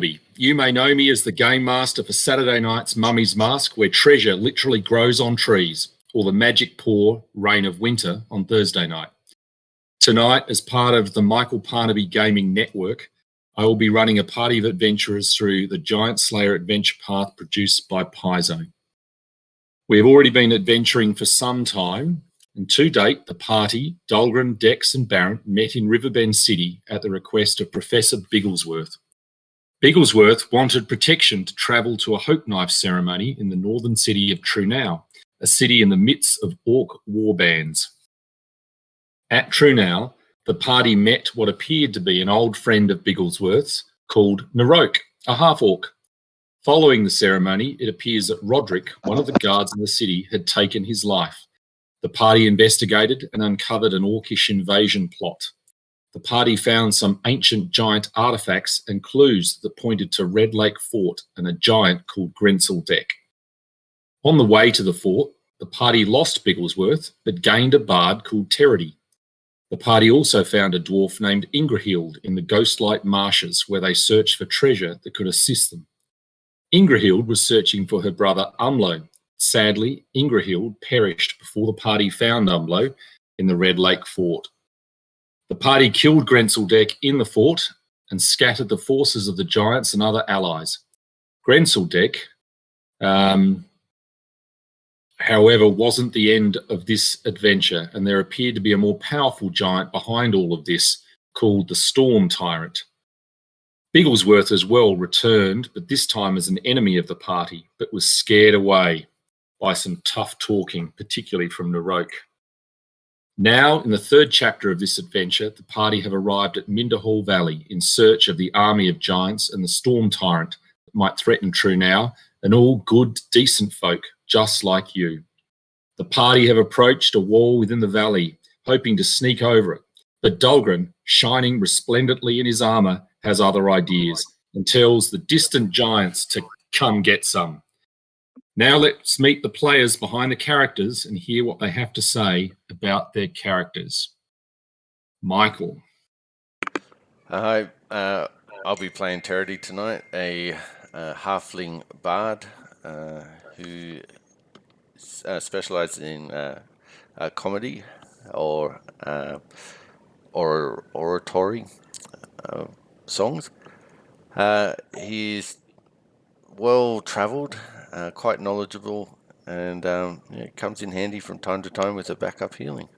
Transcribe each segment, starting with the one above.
Parnaby. You may know me as the game master for Saturday night's Mummy's Mask, where treasure literally grows on trees, or the magic pour, Reign of Winter, on Thursday night. Tonight, as part of the Michael Parnaby Gaming Network, I will be running a party of adventurers through the Giant Slayer adventure path produced by Paizo. We have already been adventuring for some time, and to date, the party, Dahlgren, Dex and Barrett, met in Riverbend City at the request of Professor Bigglesworth. Bigglesworth wanted protection to travel to a hope knife ceremony in the northern city of Trunau, a city in the midst of orc war bands. At Trunau, the party met what appeared to be an old friend of Bigglesworth's called Naroke, a half-orc. Following the ceremony, it appears that Roderick, one of the guards in the city, had taken his life. The party investigated and uncovered an orcish invasion plot. The party found some ancient giant artifacts and clues that pointed to Red Lake Fort and a giant called Grenseldeck. On the way to the fort, the party lost Bigglesworth but gained a bard called Terity. The party also found a dwarf named Ingrahild in the Ghostlight Marshes, where they searched for treasure that could assist them. Ingrahild was searching for her brother Umlo. Sadly, Ingrahild perished before the party found Umlo in the Red Lake Fort. The party killed Grenseldeck in the fort and scattered the forces of the giants and other allies. Grenseldeck, however, wasn't the end of this adventure, and there appeared to be a more powerful giant behind all of this, called the Storm Tyrant. Bigglesworth as well returned, but this time as an enemy of the party, but was scared away by some tough talking, particularly from Naroke. Now, in the third chapter of this adventure, the party have arrived at Minderhal Valley in search of the army of giants and the Storm Tyrant that might threaten Trunau, and all good, decent folk, just like you. The party have approached a wall within the valley, hoping to sneak over it, but Dahlgren, shining resplendently in his armour, has other ideas and tells the distant giants to come get some. Now let's meet the players behind the characters and hear what they have to say about their characters. Michael. Hi, I'll be playing Terity tonight, a halfling bard who specialises in comedy or oratory songs. He's well-travelled, quite knowledgeable, and it comes in handy from time to time with a backup healing.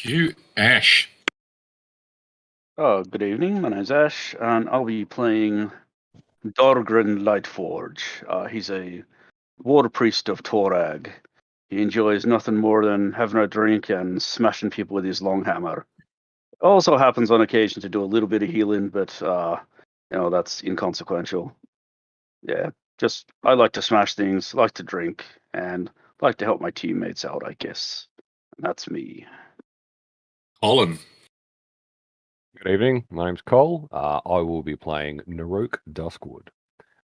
You, Ash. Oh, good evening. My name's Ash, and I'll be playing Dahlgren Lightforge. He's a water priest of Torag. He enjoys nothing more than having a drink and smashing people with his long hammer. Also happens on occasion to do a little bit of healing, but that's inconsequential. Yeah, just I like to smash things, like to drink, and like to help my teammates out, I guess. And that's me. Colin. Good evening. My name's Cole. I will be playing Naroke Duskwood.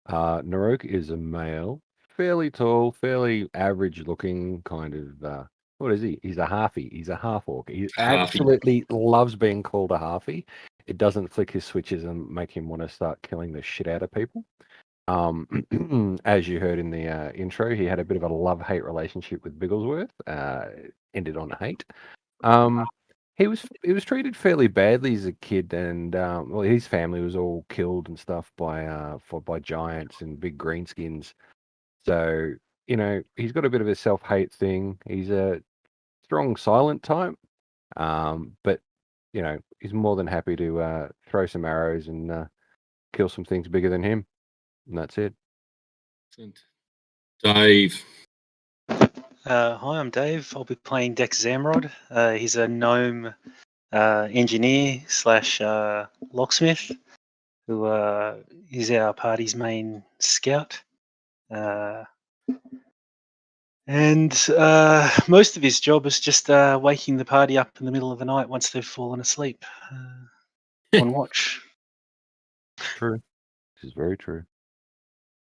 Naroke is a male, fairly tall, fairly average-looking kind of. What is he? He's a halfie. He's a half-orc. He absolutely loves being called a halfie. It doesn't flick his switches and make him want to start killing the shit out of people. As you heard in the intro, he had a bit of a love-hate relationship with Bigglesworth. Ended on hate. He was treated fairly badly as a kid, and his family was all killed and stuff by giants and big greenskins. So he's got a bit of a self-hate thing. He's a strong silent type, but he's more than happy to throw some arrows and kill some things bigger than him, and that's it. Dave. Hi, I'm Dave. I'll be playing Dex Zamrod. He's a gnome engineer / locksmith who is our party's main scout. And most of his job is just waking the party up in the middle of the night once they've fallen asleep on watch. True. This is very true.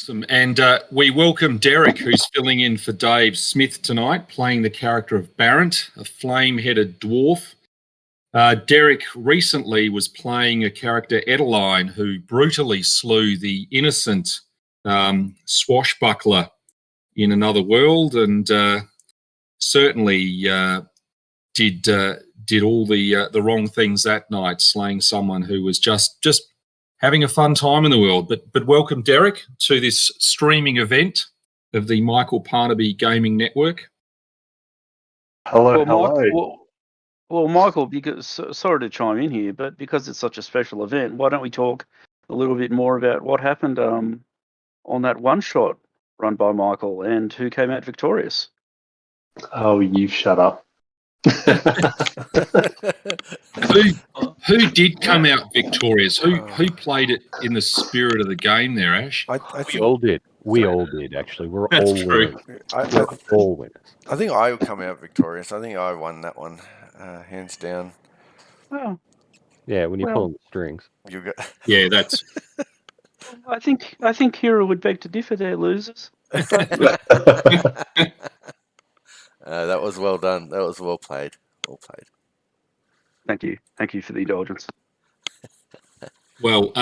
Awesome. And we welcome Derek, who's filling in for Dave Smith tonight, playing the character of Barrett, a flame-headed dwarf. Derek recently was playing a character, Edeline, who brutally slew the innocent swashbuckler in another world, and certainly did all the wrong things that night, slaying someone who was just having a fun time in the world. But welcome, Derek, to this streaming event of the Michael Parnaby Gaming Network. Hello, Well, Michael, because sorry to chime in here, but because it's such a special event, why don't we talk a little bit more about what happened on that one shot run by Michael and who came out victorious? Oh, you shut up. Who did come out victorious? Who played it in the spirit of the game there, Ash? I We think all did. We all did, actually. We're That's all true. winners. We're all winners. I think I will come out victorious. I think I won that one, hands down. Well, Yeah, when you're Well- pulling the strings. You got Yeah, that's I think Kira would beg to differ there, losers. that was well done. That was well played. Well played. Thank you for the indulgence. well.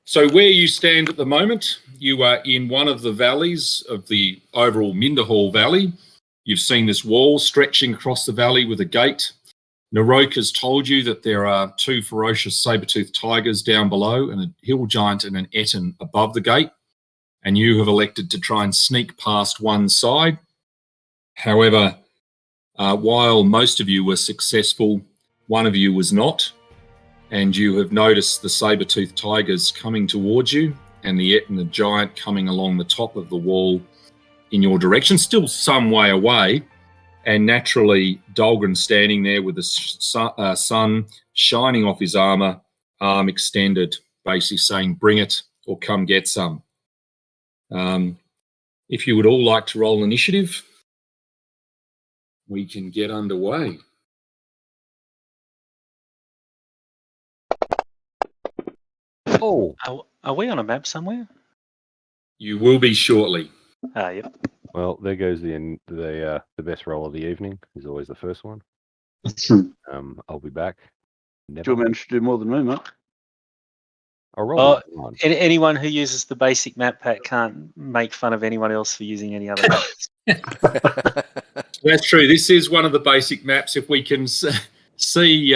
So where you stand at the moment, you are in one of the valleys of the overall Minderhal Valley. You've seen this wall stretching across the valley with a gate. Narok has told you that there are 2 ferocious saber-toothed tigers down below and a hill giant and an etten above the gate, and you have elected to try and sneak past one side. However, while most of you were successful, one of you was not, and you have noticed the saber-toothed tigers coming towards you and the etten, the giant, coming along the top of the wall in your direction, still some way away. And naturally, Dahlgren standing there with the sun shining off his armour, arm extended, basically saying, "Bring it or come get some." If you would all like to roll initiative, we can get underway. Oh, Are we on a map somewhere? You will be shortly. Yep. well, there goes the best roll of the evening. Is always the first one. I'll be back. Never. You managed to do more than me, mate. I'll roll it. Anyone who uses the basic map pack can't make fun of anyone else for using any other maps. That's true. This is one of the basic maps. If we can see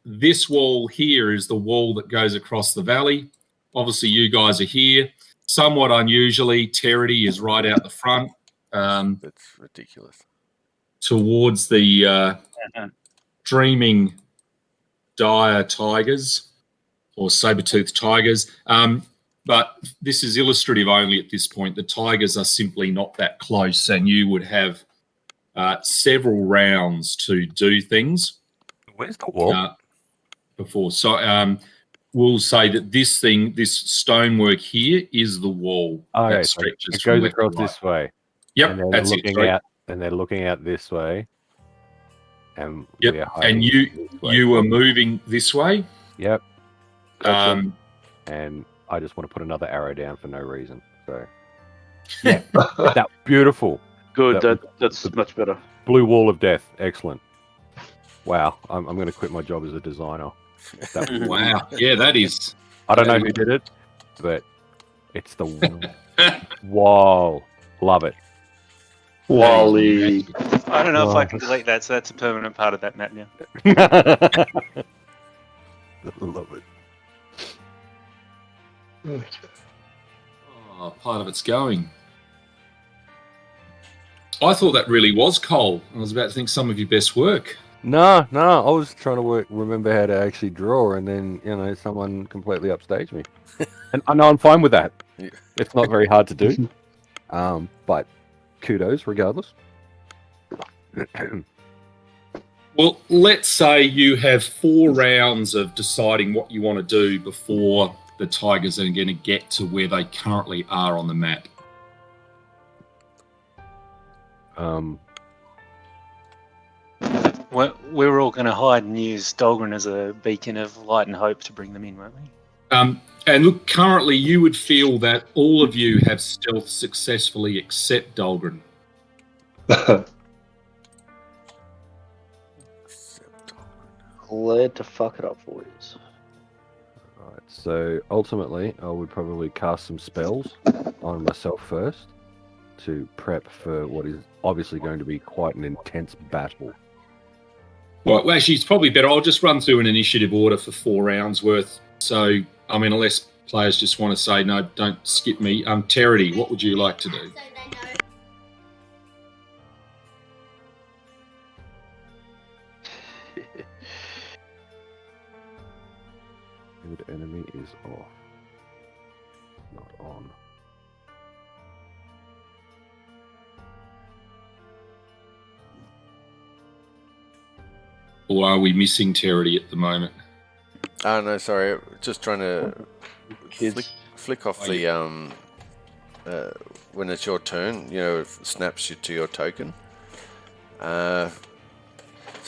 this wall here is the wall that goes across the valley. Obviously, you guys are here. Somewhat unusually, Terity is right out the front. That's ridiculous. Towards the dreaming dire tigers or saber-toothed tigers. But this is illustrative only at this point. The tigers are simply not that close, and you would have several rounds to do things. Where's the wall? Before. So we'll say that this stonework here is the wall Okay, that so stretches it from goes left to across right. this way. Yep, and they're that's it. looking Sorry. out, and they're looking out this way. And Yep, we are hiding and this way. you are moving this way. Yep. Um, And I just want to put another arrow down for no reason. So yeah, that beautiful Good. That- That's much better. blue wall of death. Excellent. Wow, I'm going to quit my job as a designer. That was wow. Yeah, that is. I don't know who did it, but it's the wall. Love it. Wally. I don't know if I Wow. can delete that, so that's a permanent part of that map now. Love it. Oh, part of it's going. I thought that really was Cole. I was about to think some of your best work. No, I was trying to remember how to actually draw, and then someone completely upstaged me, and I know I'm fine with that. Yeah. It's not very hard to do, but kudos regardless. Well, let's say you have 4 rounds of deciding what you want to do before the Tigers are going to get to where they currently are on the map. We're all going to hide and use Dahlgren as a beacon of light and hope to bring them in, won't we? And look, currently you would feel that all of you have stealth successfully except Dahlgren. glad to fuck it up for you. Right, so ultimately, I would probably cast some spells on myself first to prep for what is obviously going to be quite an intense battle. Well, actually, it's probably better. I'll just run through an initiative order for 4 rounds worth. So, I mean, unless players just want to say, no, don't skip me. Terity, what would you like to do? Good enemy is off. Not on. Or are we missing Terity at the moment? Oh, no, sorry. Just trying to Kids. flick off the when it's your turn. You know, it snaps you to your token. So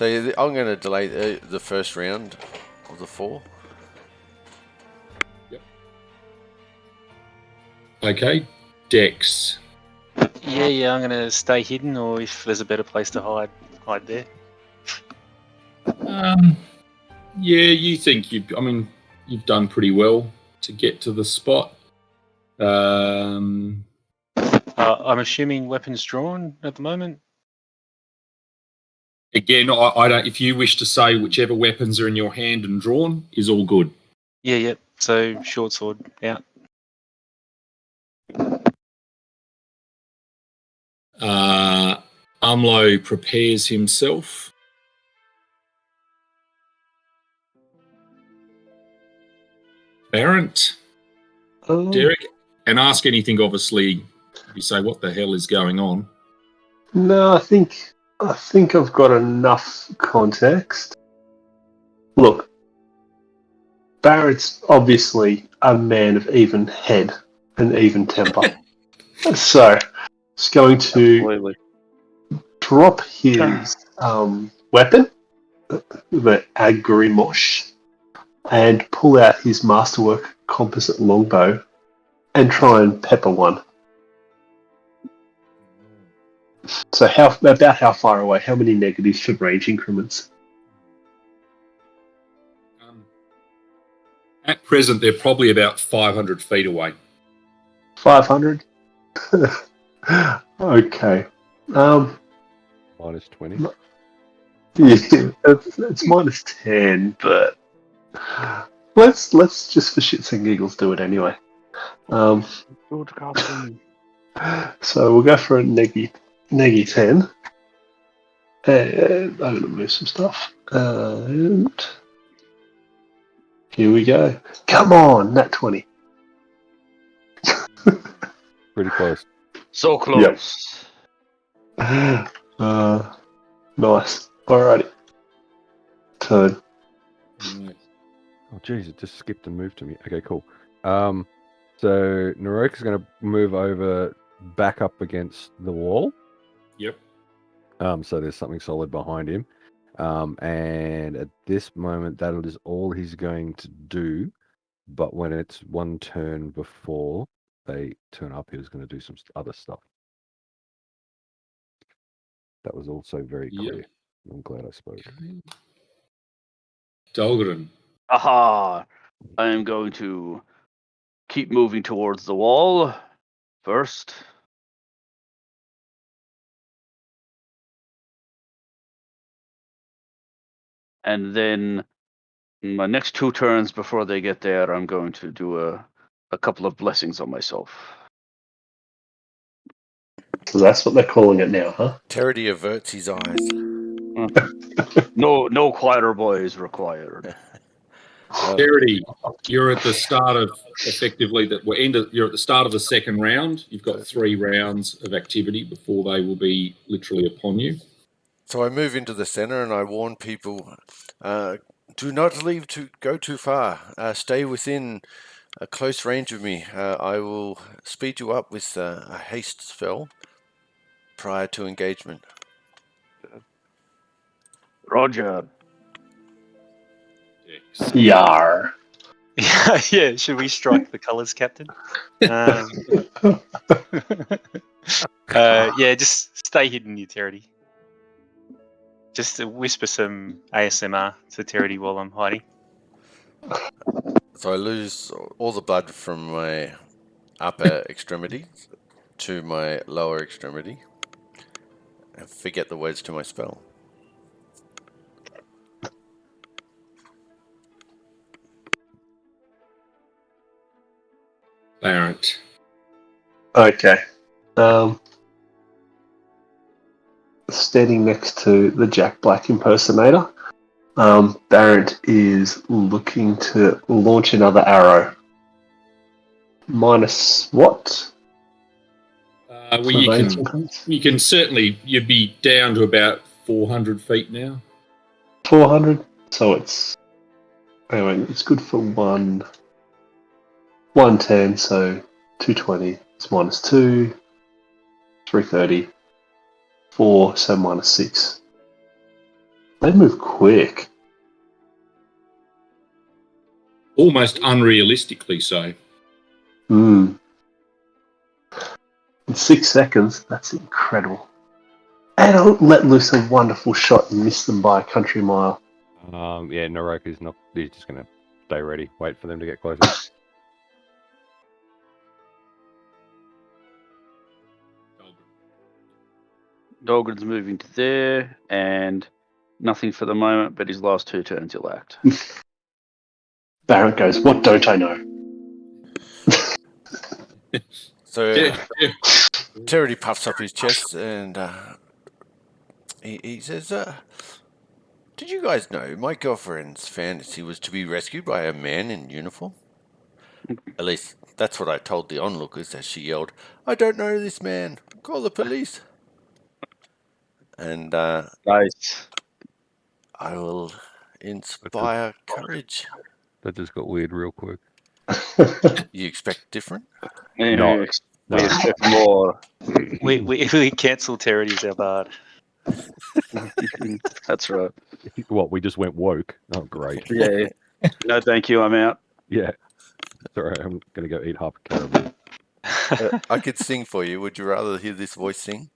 I'm going to delay the first round of the 4. Okay. Dex. Yeah, I'm going to stay hidden, or if there's a better place to hide there. Yeah, you think you've done pretty well to get to the spot. I'm assuming weapons drawn at the moment. Again, I don't. If you wish to say whichever weapons are in your hand and drawn is all good. Yeah. So short sword out. Umlo prepares himself. Barrett, Derek, and ask anything. Obviously, you say, "What the hell is going on?" No, I think I've got enough context. Look, Barrett's obviously a man of even head and even temper. So he's going to Absolutely. drop his weapon, the Agrimosh, and pull out his masterwork composite longbow and try and pepper one. So about how far away? How many negatives for range increments? At present, they're probably about 500 feet away. 500? Okay. Minus 20. Yeah, it's minus 10, but let's just for shits and giggles do it anyway. So we'll go for a neggy 10. And I'm going to move some stuff. And here we go. Come on, nat 20. Pretty close. So close. Nice. Alrighty. Turn. Oh, jeez, it just skipped and moved to me. Okay, cool. So Narok is going to move over back up against the wall. Yep. So there's something solid behind him. And at this moment, that is all he's going to do. But when it's one turn before they turn up, he was going to do some other stuff. That was also very clear. Yep. I'm glad I spoke. Dahlgren. Aha! I am going to keep moving towards the wall first. And then my next 2 turns before they get there, I'm going to do a couple of blessings on myself. So that's what they're calling it now, huh? Terity averts his eyes. No quieter boys required. Terity, you're at the start of effectively you're at the start of the second round. You've got 3 rounds of activity before they will be literally upon you. So I move into the center and I warn people, do not go too far. Stay within a close range of me. I will speed you up with a haste spell prior to engagement. Roger. Yar. Yeah, should we strike the colours, Captain? Yeah, just stay hidden, you Terity. Just to whisper some ASMR to Terity while I'm hiding. So I lose all the blood from my upper extremity to my lower extremity and forget the words to my spell. Barrett. Okay. Standing next to the Jack Black impersonator, Barrett is looking to launch another arrow. Minus what? Well, you can certainly, you'd be down to about 400 feet now. 400. So it's anyway. It's good for 110. So 220. It's minus 2. 330. 4. So minus 6. They move quick. Almost unrealistically so. In 6 seconds, that's incredible. And I'll let loose a wonderful shot and miss them by a country mile. Yeah, Narok is not. He's just going to stay ready. Wait for them to get closer. Dahlgren's moving to there, and nothing for the moment, but his last 2 turns he'll act. Barrett goes, "What don't I know?" So Yeah. Terity puffs up his chest and he says, "Did you guys know my girlfriend's fantasy was to be rescued by a man in uniform? At least that's what I told the onlookers as she yelled, 'I don't know this man. Call the police.' And Nice. I will inspire courage. That just got weird real quick. You expect different? No. We expect more. We cancel Terity's our bard. That's right. What, we just went woke? Oh, great. Yeah. No, thank you. I'm out. Yeah. That's all right. I'm going to go eat half a caribou. I could sing for you. Would you rather hear this voice sing?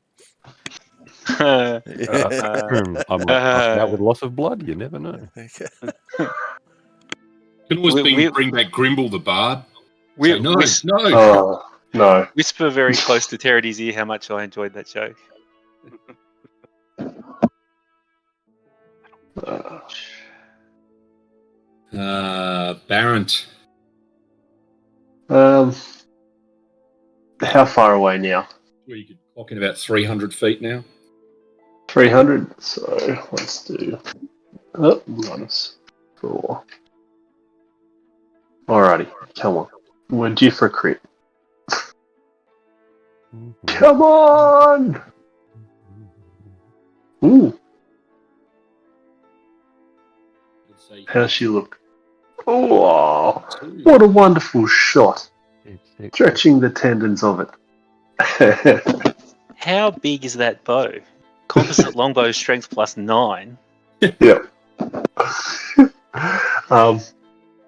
I'm out with loss of blood. You never know. Can always bring back Grimble the Bard. Say, no. Oh, no. Whisper very close to Terity's ear how much I enjoyed that joke. Barrett. How far away now? Well, you could clock in about 300 feet now. 300. So let's do minus 4. Alrighty, come on. We're due for a crit. Come on! Ooh. How's she look? Oh, what a wonderful shot. Stretching the tendons of it. How big is that bow? Composite longbow strength +9. Yep.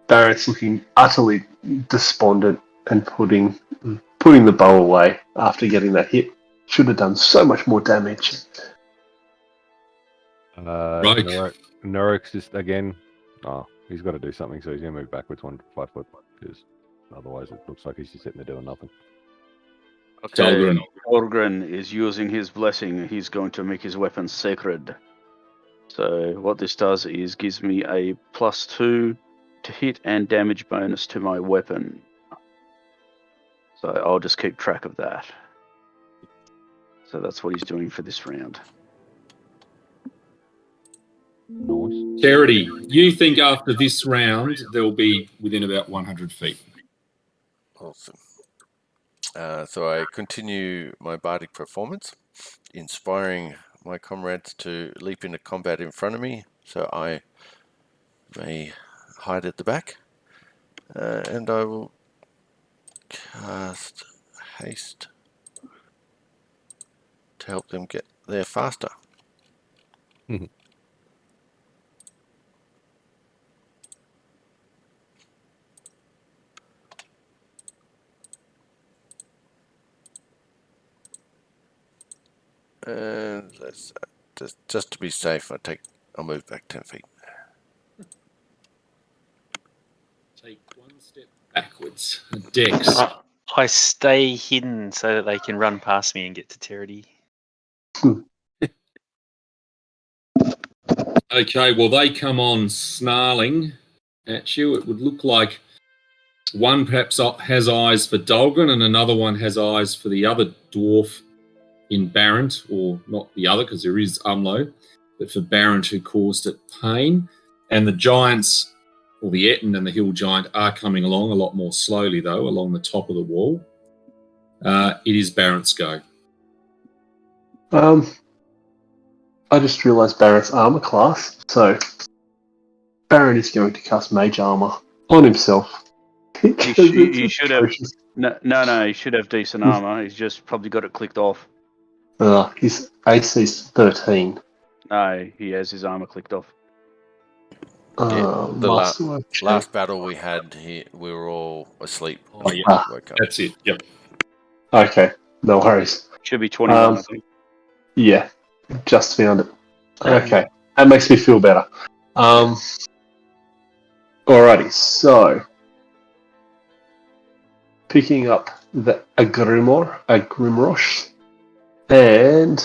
Barrett's looking utterly despondent and putting the bow away after getting that hit. Should have done so much more damage. Right. Norik's just again. Oh, he's got to do something, so he's going to move backwards 5 foot because otherwise it looks like he's just sitting there doing nothing. Okay, Dahlgren is using his blessing. He's going to make his weapon sacred. So what this does is gives me a +2 to hit and damage bonus to my weapon. So I'll just keep track of that. So that's what he's doing for this round. Nice. Charity, you think after this round they'll be within about 100 feet? Awesome. So I continue my bardic performance, inspiring my comrades to leap into combat in front of me so I may hide at the back. And I will cast haste to help them get there faster. And that's just to be safe, I'll move back 10 feet. Take one step backwards. Dex. I stay hidden so that they can run past me and get to Terity. Okay, well, they come on snarling at you. It would look like one perhaps has eyes for Dolgren and another one has eyes for the other dwarf in Barrent, or not the other because there is Umlo, but for Barrent who caused it pain. And the giants, or the Etten and the hill giant, are coming along a lot more slowly, though, along the top of the wall. It is Barrent's go. I just realised Barrett's armour class, so Barrett is going to cast Mage Armour on himself. He should have. No, he should have decent armour. He's just probably got it clicked off. His AC's 13. No, he has his armour clicked off. The last battle we had, we were all asleep. Oh, yeah. That's it. Yep. Okay, no worries. Should be 21, I think. Yeah, just found it. Okay, that makes me feel better. Alrighty, so picking up a Grimrosh, and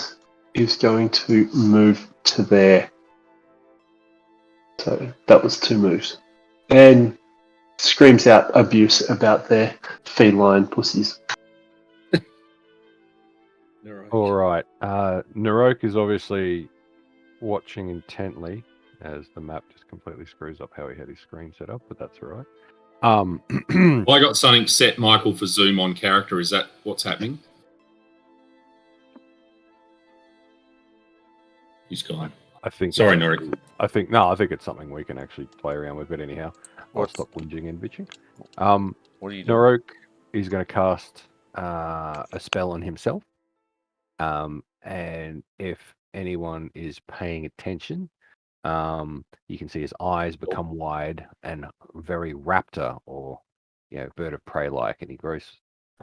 is going to move to there. So that was 2 moves. And screams out abuse about their feline pussies. All right. Narok is obviously watching intently as the map just completely screws up how he had his screen set up, but that's all right. Well, I got something set, Michael, for zoom on character. Is that what's happening? He's gone. I think. Sorry, Narok. I think it's something we can actually play around with. But anyhow, I'll stop whinging and bitching. What are you doing? Narok is going to cast a spell on himself. And if anyone is paying attention, you can see his eyes become wide and very raptor or bird of prey like, and he grows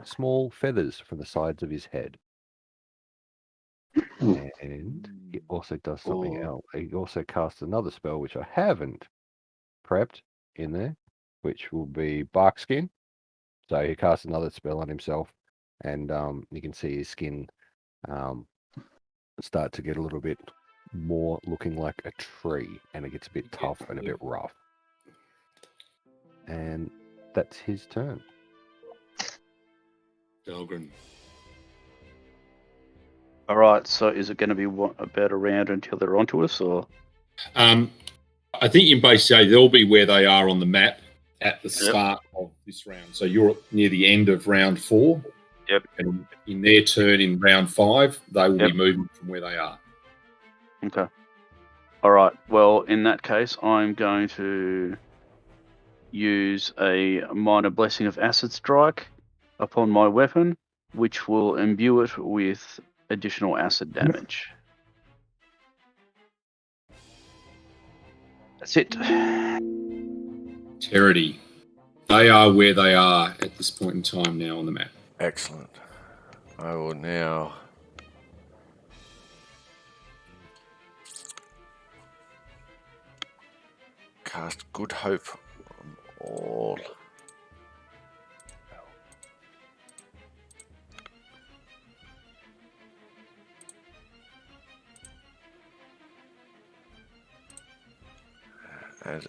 small feathers from the sides of his head. And he also does something else. He also casts another spell which I haven't prepped in there, which will be bark skin. So he casts another spell on himself, and you can see his skin start to get a little bit more looking like a tree, and it gets a bit tough and a bit rough. And that's his turn. Dahlgren. All right, so is it going to be about a round until they're onto us, or? I think you can basically say they'll be where they are on the map at the start of this round. So you're near the end of round 4. Yep. And in their turn in round 5, they will be moving from where they are. Okay. All right. Well, in that case, I'm going to use a minor blessing of acid strike upon my weapon, which will imbue it with additional acid damage. That's it. Terity. They are where they are at this point in time now on the map. Excellent. I will now cast Good Hope on all.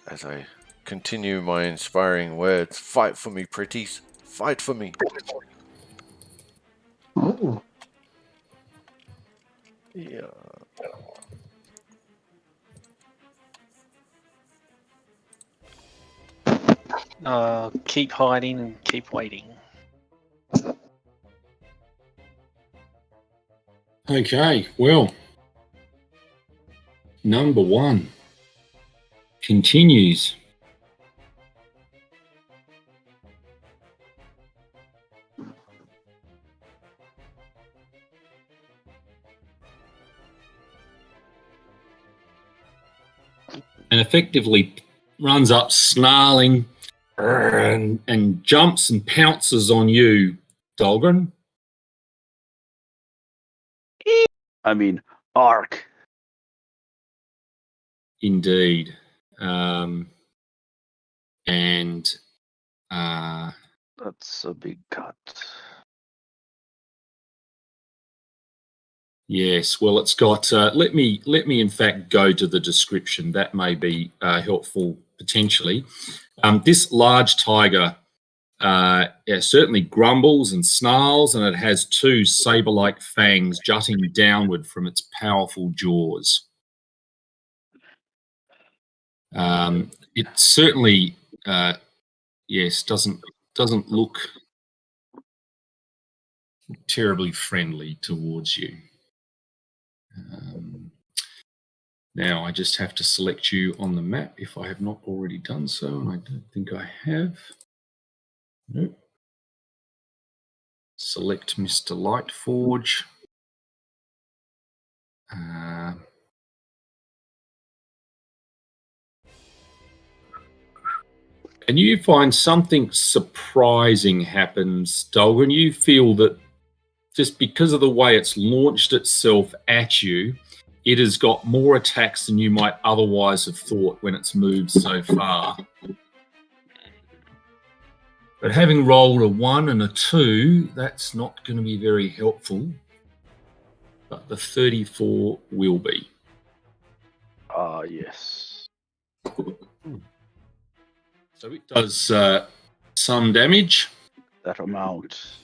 As I continue my inspiring words, fight for me, pretties. Fight for me. Oh. Yeah. Keep hiding and keep waiting. Okay, well, number 1 continues. And effectively runs up snarling and jumps and pounces on you, Dahlgren. I mean, arc. Indeed. And That's a big cut. yes, well, it's got. Let me in fact go to the description. That may be helpful potentially. This large tiger certainly grumbles and snarls, and it has 2 saber-like fangs jutting downward from its powerful jaws. It certainly, yes, doesn't look terribly friendly towards you. Now I just have to select you on the map if I have not already done so, and I don't think I have. Nope. Select Mr. Lightforge. And you find something surprising happens, Dahlgren. You feel that just because of the way it's launched itself at you, it has got more attacks than you might otherwise have thought when it's moved so far. But having rolled a 1 and a 2, that's not going to be very helpful. But the 34 will be. Ah, yes. So it does some damage. That amount.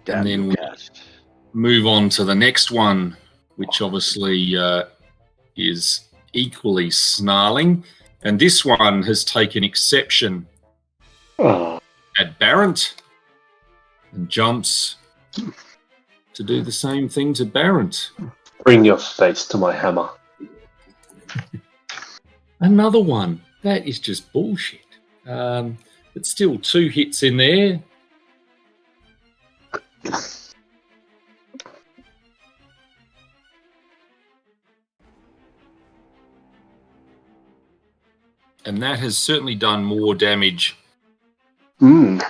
And Damn then you, we cat. move on to the next one, which obviously is equally snarling. And this one has taken exception at Barrent and jumps to do the same thing to Barrent. Bring your face to my hammer. Another one. That is just bullshit. But still 2 hits in there. And that has certainly done more damage. Mm.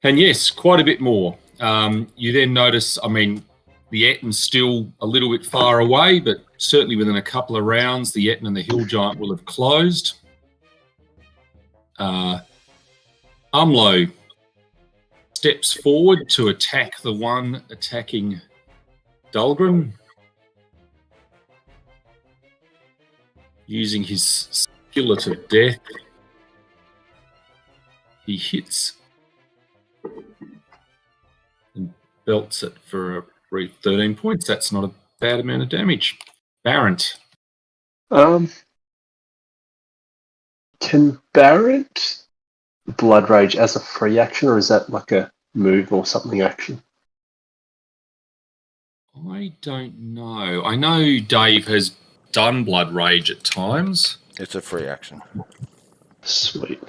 And yes, quite a bit more. You then notice, I mean, the Ettin's still a little bit far away, but certainly within a couple of rounds, the Ettin and the Hill Giant will have closed. Umlo steps forward to attack the one attacking Dahlgren, using his skillet of death. He hits and belts it for a brief 13 points. That's not a bad amount of damage. Barrent. Can Barrett Blood Rage as a free action, or is that like a move or something action? I don't know. I know Dave has done Blood Rage at times. It's a free action. Sweet.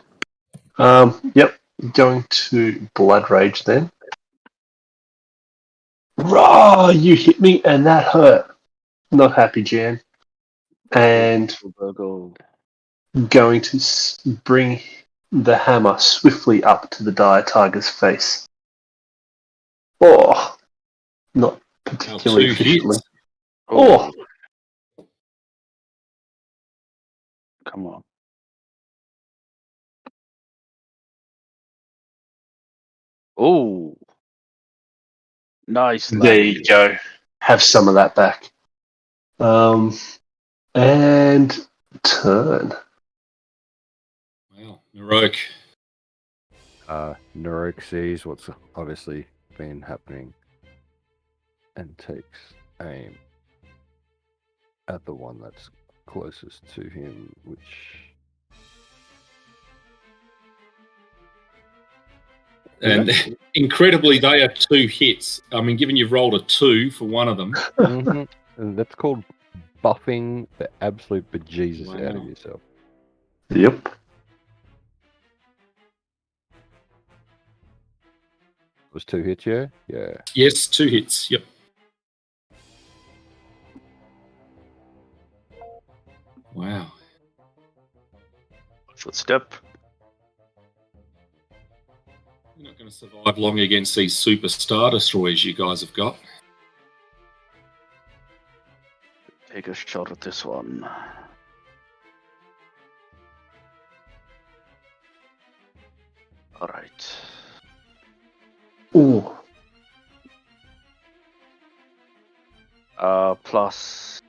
Yep. Going to Blood Rage then. Raw! You hit me and that hurt. Not happy, Jan. And going to bring the hammer swiftly up to the dire tiger's face. Oh, not particularly efficiently. Oh, Come on. Oh. Nice. there you go. Have some of that back. And turn. Wow, Narok. Narok sees what's obviously been happening and takes aim at the one that's closest to him, which... And incredibly, they are 2 hits. I mean, given you've rolled a 2 for one of them. And that's called buffing the absolute bejesus out of Wow. yourself. Yep. Was 2 hits, yeah? Yeah. Yes, 2 hits. Yep. Wow. Footstep. You're not going to survive long against these super Star Destroyers you guys have got. take a shot at this one. All right. Ooh. Plus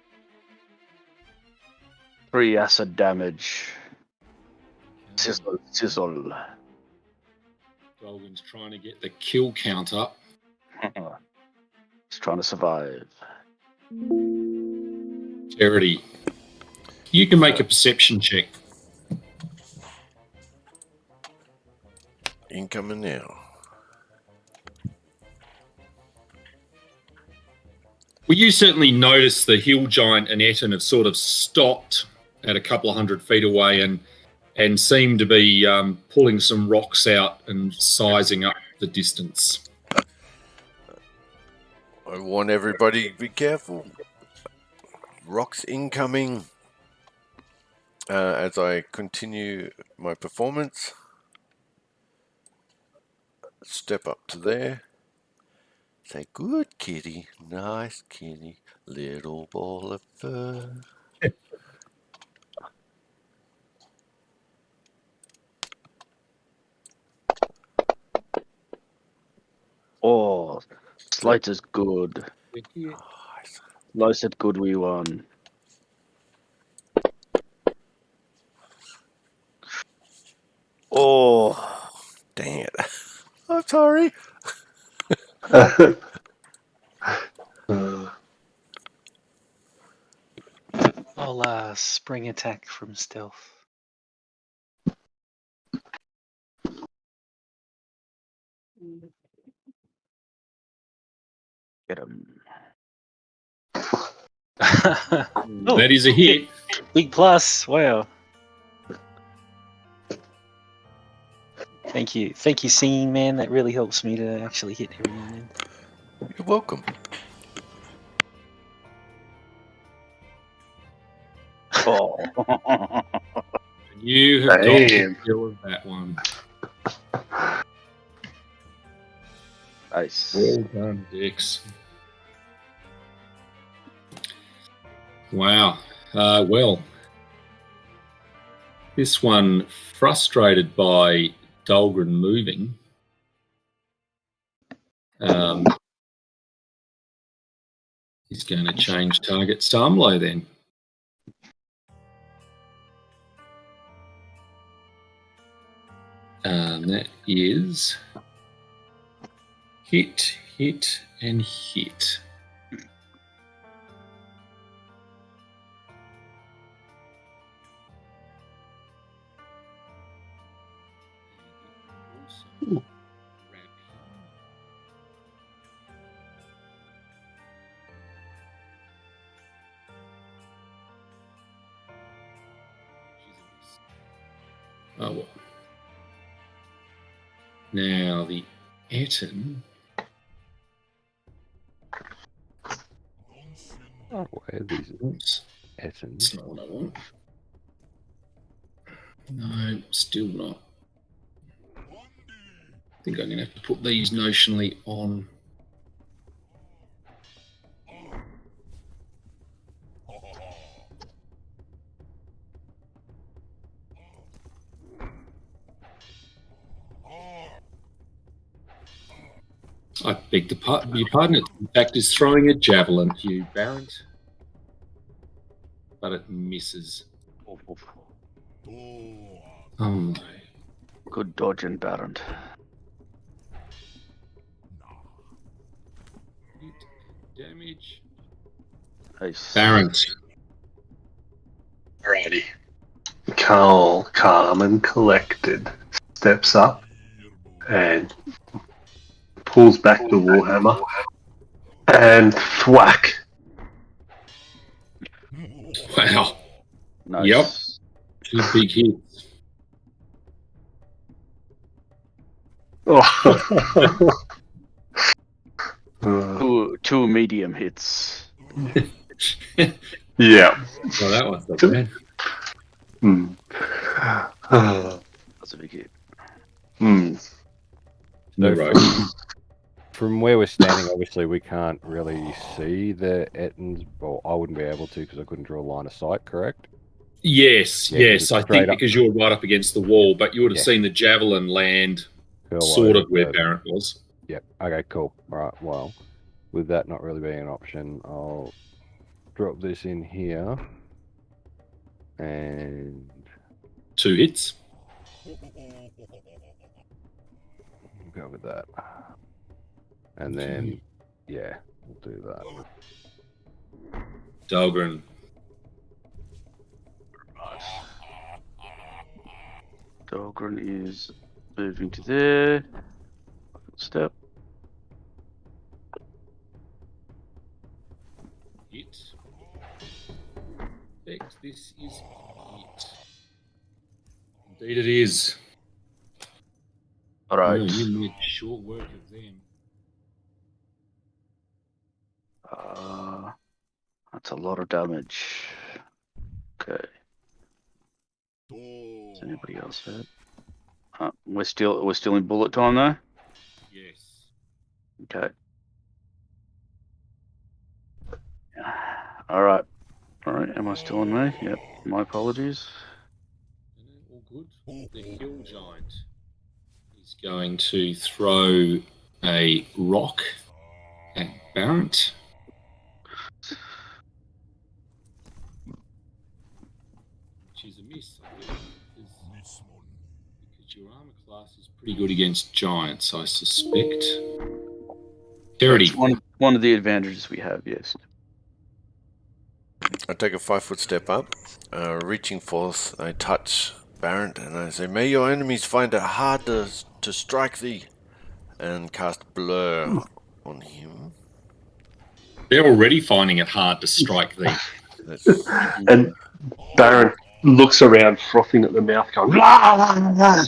3 acid damage. Sizzle, sizzle. Dolgan's trying to get the kill count up. Just trying to survive. Charity, you can make a perception check. Incoming now. Well, you certainly notice the hill giant and Etten have sort of stopped at a couple of 100 feet away and seem to be pulling some rocks out and sizing up the distance. I want everybody to be careful. Rocks incoming. As I continue my performance. Step up to there. Say, good kitty, nice kitty, little ball of fur. Oh, slight is good. Nice and good we won. Oh, dang it. I'm sorry. I'll spring attack from stealth. Get him. Oh, That is a hit. big plus! Wow. Thank you, singing man. That really helps me to actually hit every now and then. You're welcome. Oh. You have got the Damn. kill of that one. Nice. Well done, Dix. Wow. Well, this one, frustrated by Dahlgren moving, he's going to change target Samlo then. That is hit, hit, and hit. Oh well. Now the Etten. Oh, where are these Oops, Ettons? that's not what I want. No, still not. I think I'm going to have to put these notionally on. I beg your pardon. It, in fact, is throwing a javelin at you, Baron. But it misses. Oh my. Good dodging, Baron. Damage. Nice. Baron. Alrighty. Carl, calm and collected, steps up and pulls back the warhammer and thwack. Wow. Nice. Yep. 2 big hits. Oh. Two medium hits. Yeah. Well, that was not bad. That's a big hit. No rope. From where we're standing, obviously we can't really see the Ettins. Well, I wouldn't be able to because I couldn't draw a line of sight. Correct? Yes, Yeah, 'cause yes. it's I straight think up. because you're right up against the wall, but you would have Yeah. seen the javelin land Curl sort over of where the- Barrett was. Yep. Okay. Cool. All right. Well, with that not really being an option, I'll drop this in here and 2 hits. go with that. And then, yeah, we'll do that. Dahlgren. Dahlgren is moving to there. Step. Hit. Perfect. This is it. Indeed it is. All right. Oh, you made short work of them. That's a lot of damage. Okay. Does anybody else hurt? We're still in bullet time though. Yes. Okay. All right. Am I still on me? Yep. My apologies. All good. The hill giant is going to throw a rock at Barrett. Which is a miss, I think, because your armor class is pretty good against giants, I suspect. Charity. That's one of the advantages we have, yes. I take a 5-foot step up, reaching forth, I touch Barrett and I say, "May your enemies find it hard to strike thee," and cast Blur on him. They're already finding it hard to strike thee. And Baron looks around, frothing at the mouth, going, "La, la, la."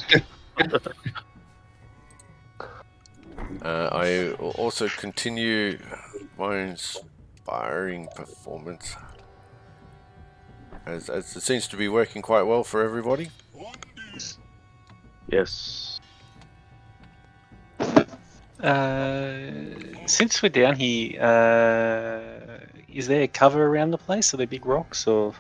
I also continue my inspiring performance, as it seems to be working quite well for everybody. Yes. Since we're down here, is there cover around the place? Are there big rocks or?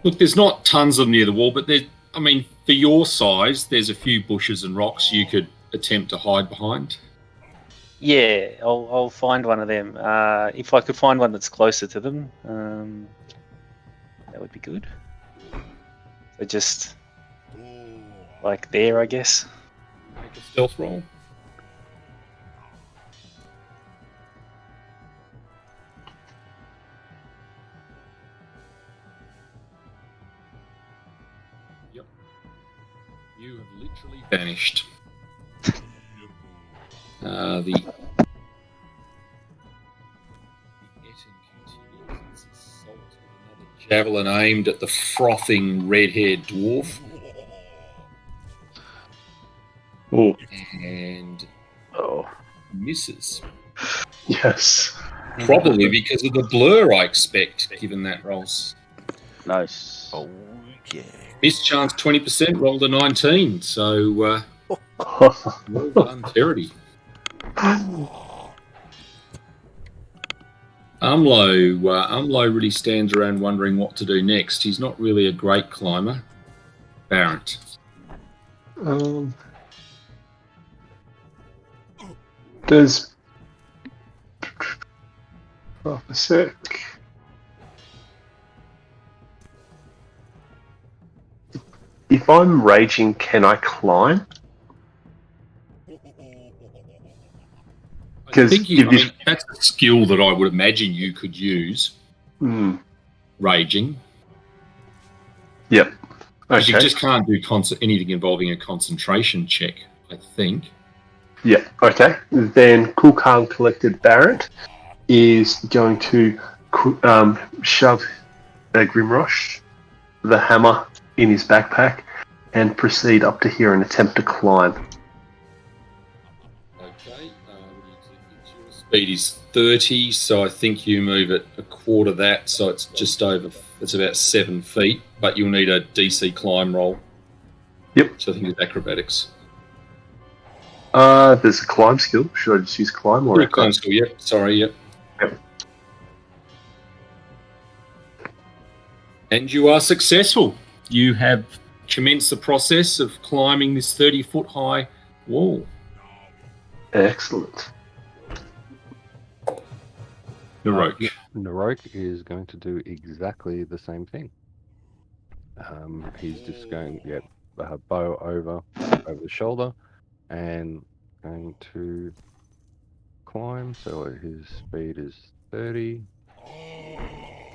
Look, there's not tons of them near the wall, but for your size, there's a few bushes and rocks you could attempt to hide behind. Yeah, I'll find one of them. If I could find one that's closer to them, that would be good. So just like there, I guess. Make a stealth roll. Yep. You have literally vanished. The Etten continues its assault with another javelin aimed at the frothing red-haired dwarf. Oh, And misses. yes. Probably because of the blur, I expect, given that rolls. Nice. Oh yeah. Miss chance 20%, rolled a 19. So, well done, Terity. Umlo really stands around wondering what to do next. He's not really a great climber. Barrett. There's half a sec. If I'm raging, can I climb? I think that's a skill that I would imagine you could use. Raging. Yep. Because Okay. you just can't do anything involving a concentration check, I think. Yeah, okay. Then Cool Calm Collected Barrett is going to shove a Grimrosh, the hammer, in his backpack and proceed up to here and attempt to climb. Okay. Your speed is 30, so I think you move at a quarter that, so it's just over, it's about 7 feet, but you'll need a DC climb roll. Yep. So I think it's acrobatics. There's a climb skill. Should I just use climb or Climb skill, yep. Sorry, yep. Yep. And you are successful. You have commenced the process of climbing this 30-foot high wall. Excellent. Narok. Narok is going to do exactly the same thing. He's just going to get the bow over the shoulder and going to climb. So his speed is 30.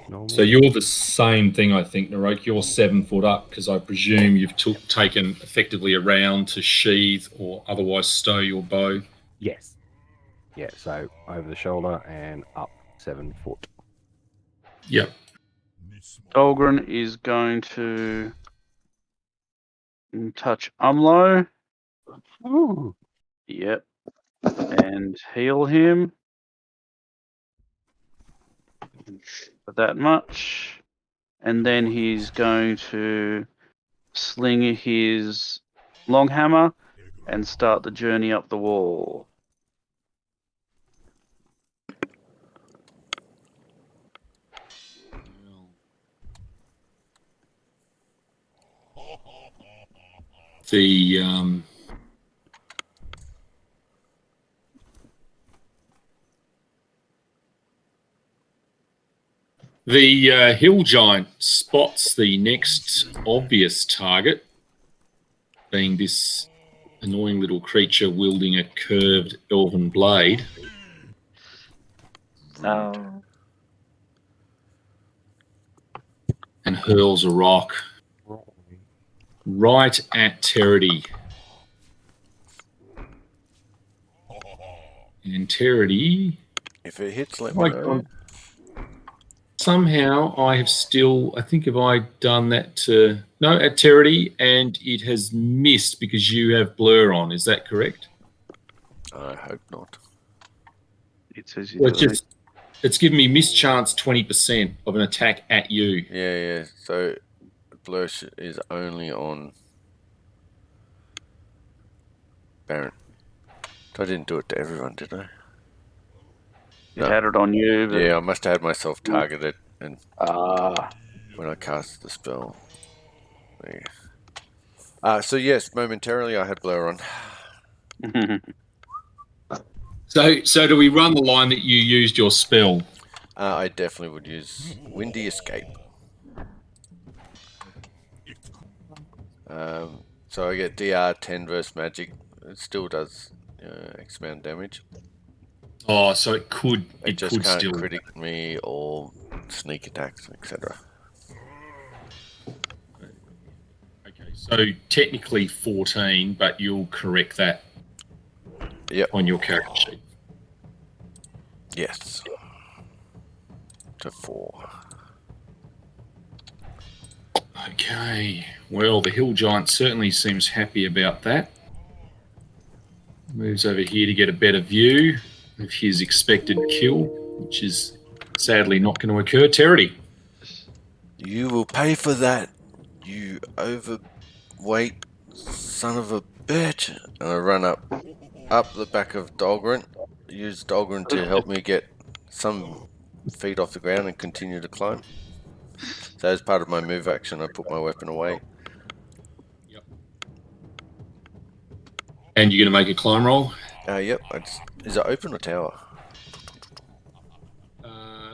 Normal. So you're the same thing, I think, Narok. You're 7 foot up because I presume you've taken effectively a round to sheathe or otherwise stow your bow. Yes. Yeah, so over the shoulder and up 7 foot. Yep. Dahlgren is going to touch Umlo. Ooh. Yep. And heal him. For that much. And then he's going to sling his long hammer and start the journey up the wall. The hill giant spots the next obvious target, being this annoying little creature wielding a curved elven blade. And hurls a rock right at Terity. And Terity... If it hits, let me know. Somehow I have still... I think have I done that to... No, at Terity, and it has missed because you have blur on. Is that correct? I hope not. It says Well, it's given me mischance 20% of an attack at you. Yeah. So blur is only on Baron. I didn't do it to everyone, did I? You had it on you. But... Yeah, I must have had myself targeted and when I cast the spell. Yeah. So yes, momentarily I had blur on. So do we run the line that you used your spell? I definitely would use Windy Escape. So I get DR 10 versus magic. It still does X amount of damage. Oh, so it could Can't still critic me or sneak attacks, etc. Okay, so technically 14, but you'll correct that. Yep. On your character sheet. Yes. To 4. Okay. Well, the hill giant certainly seems happy about that. Moves over here to get a better view of his expected kill, which is sadly not going to occur. Terity. You will pay for that, you overweight son of a bitch. And I run up the back of Dahlgren. Use Dahlgren to help me get some feet off the ground and continue to climb. So as part of my move action, I put my weapon away. Yep. And you're going to make a climb roll? Yep. Is it open or tower?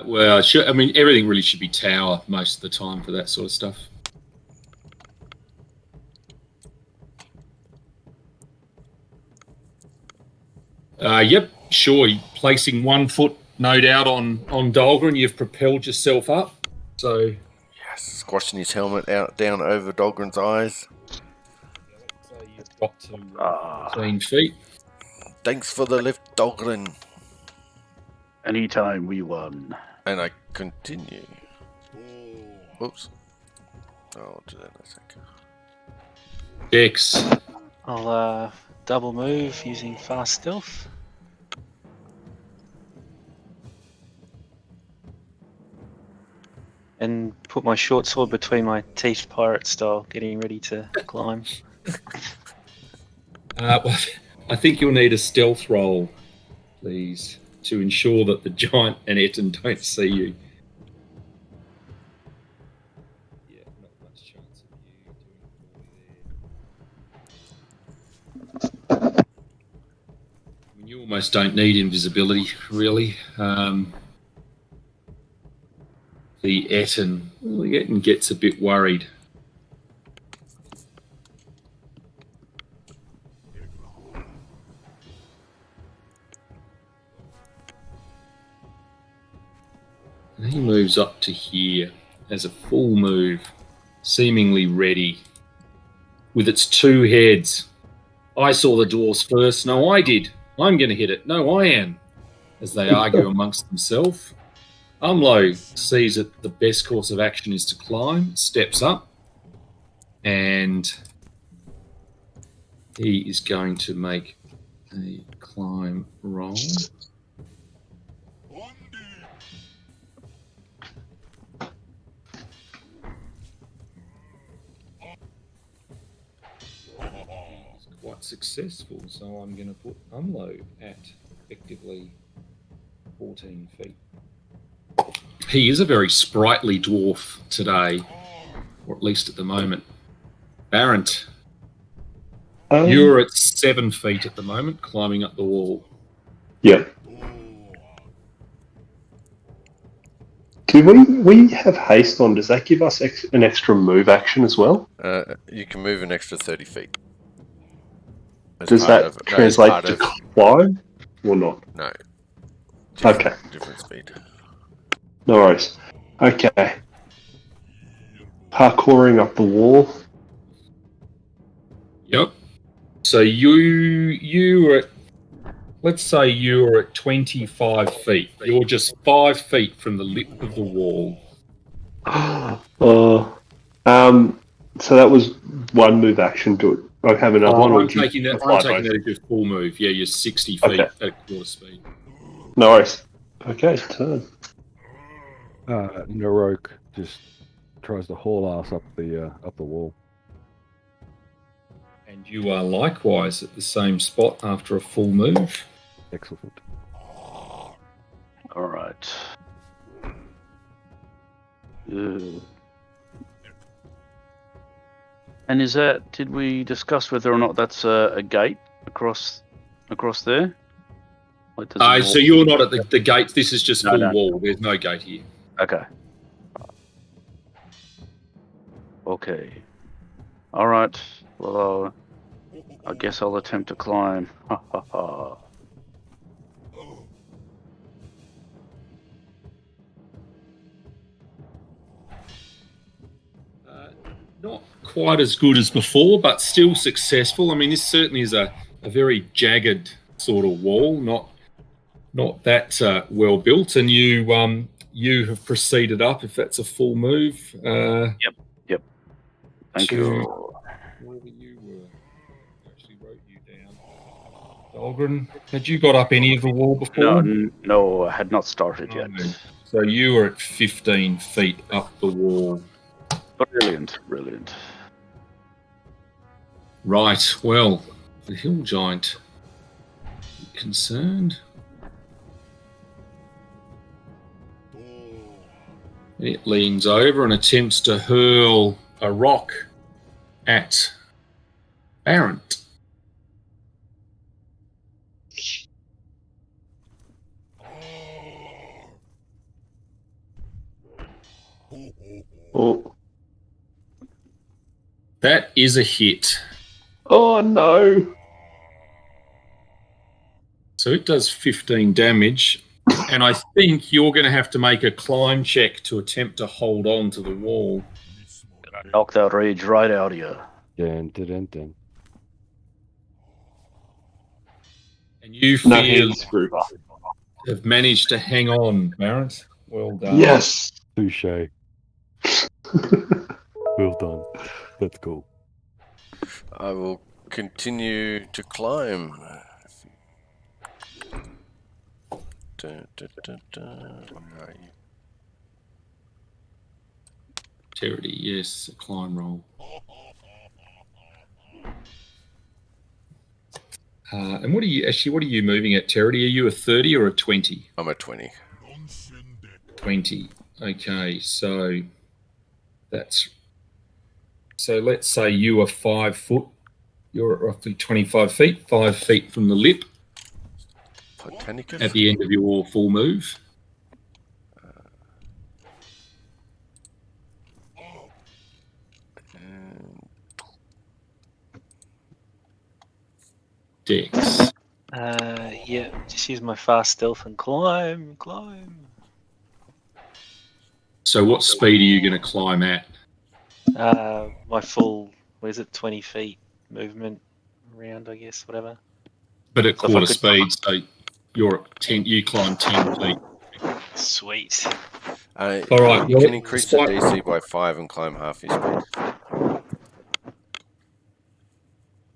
Well, I mean, everything really should be tower most of the time for that sort of stuff. Yep, sure. Placing 1 foot, no doubt, on Dahlgren, you've propelled yourself up. So yes, squashing his helmet down over Dahlgren's eyes. So you've got to 15 feet. Thanks for the lift, Dahlgren. Anytime we won. And I continue. Oops. I'll do that in a second. Dex. I'll double move using fast stealth. And put my short sword between my teeth, pirate style, getting ready to climb. I think you'll need a stealth roll, please, to ensure that the giant and Etten don't see you. Yeah, not much chance of you doing poorly there. I mean, you almost don't need invisibility, really. The Etten gets a bit worried. And he moves up to here as a full move, seemingly ready. With its two heads. I saw the dwarves first. No, I did. I'm going to hit it. No, I am. As they argue amongst themselves. Umlo sees that the best course of action is to climb, steps up, and he is going to make a climb roll. Quite successful, so I'm going to put Umlo at effectively 14 feet. He is a very sprightly dwarf today, or at least at the moment. Barrent, you're at 7 feet at the moment, climbing up the wall. Yep. Do we have haste on? Does that give us an extra move action as well? You can move an extra 30 feet. Does that translate to climb or not? No. Okay. Different speed. No worries. Okay. Parkouring up the wall. Yep. So you were at, let's say you were at 25 feet. You're just 5 feet from the lip of the wall. So that was one move action to it. I have another one. I'm taking that as your full move. Yeah, you're 60 feet at quarter speed. No worries. Okay, turn. Narok just tries to haul ass up the wall. And you are likewise at the same spot after a full move. Excellent. All right. And is that? Did we discuss whether or not that's a gate across there? Like, So you're not at the gate. This is just full wall. There's no gate here. Okay. Okay. All right. Well, I guess I'll attempt to climb. Ha ha ha. Not quite as good as before, but still successful. I mean, this certainly is a very jagged sort of wall, not that well built. And you have proceeded up, if that's a full move. Yep. Thank you. Wherever you were, I actually wrote you down. Dahlgren, had you got up any of the wall before? No, I had not started yet. So you were at 15 feet up the wall. Brilliant. Right, well, the hill giant concerned. It leans over and attempts to hurl a rock at Barrent. Oh. That is a hit. Oh no. So it does 15 damage. And I think you're going to have to make a climb check to attempt to hold on to the wall. Knock that rage right out of you. Dun, dun, dun, dun. And you feel have managed to hang on, Barrett. Well done. Yes. Touche. Well done. That's cool. I will continue to climb. Where are you? Dexterity, yes, a climb roll. And what are you moving at, Terry? Are you a 30 or a 20? I'm a 20. 20. Okay, so let's say you are 5 foot. You're at roughly 25 feet, 5 feet from the lip Botanicus? at the end of your full move. Dex. Yeah, just use my fast stealth and climb. So what speed are you going to climb at? My full, 20 feet movement around, I guess, whatever. But at So quarter speed, so you're at 10. You climb 10 feet. Sweet. All right, You can increase the DC by 5 and climb half your speed.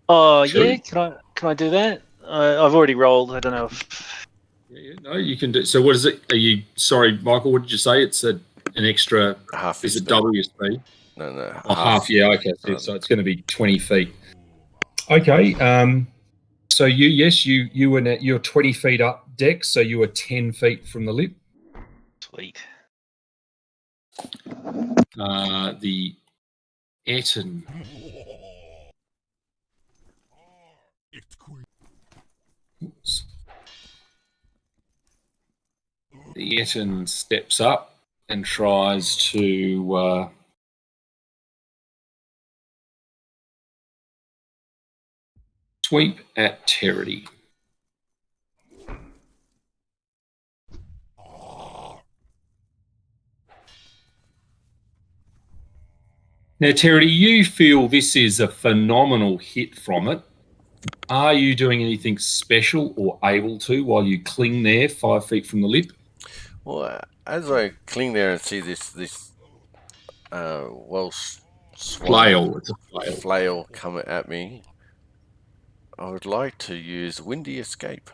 Oh Sure. yeah, can I do that? I've already rolled. I don't know if. Yeah, no, you can do. So what is it? Are you sorry, Michael? What did you say? It's an extra. Half your Is it speed. double your speed? No. Oh, half. Yeah. Okay. So it's going to be 20 feet. Okay. So you're 20 feet up, Dex. So you were 10 feet from the lip. Sweet. The Eton. Oops. The Eton steps up and tries to sweep at Terry. Now, Terry, you feel this is a phenomenal hit from it. Are you doing anything special or able to while you cling there 5 feet from the lip? Well, as I cling there and see this Flail. It's a flail. flail coming at me, I would like to use Windy Escape.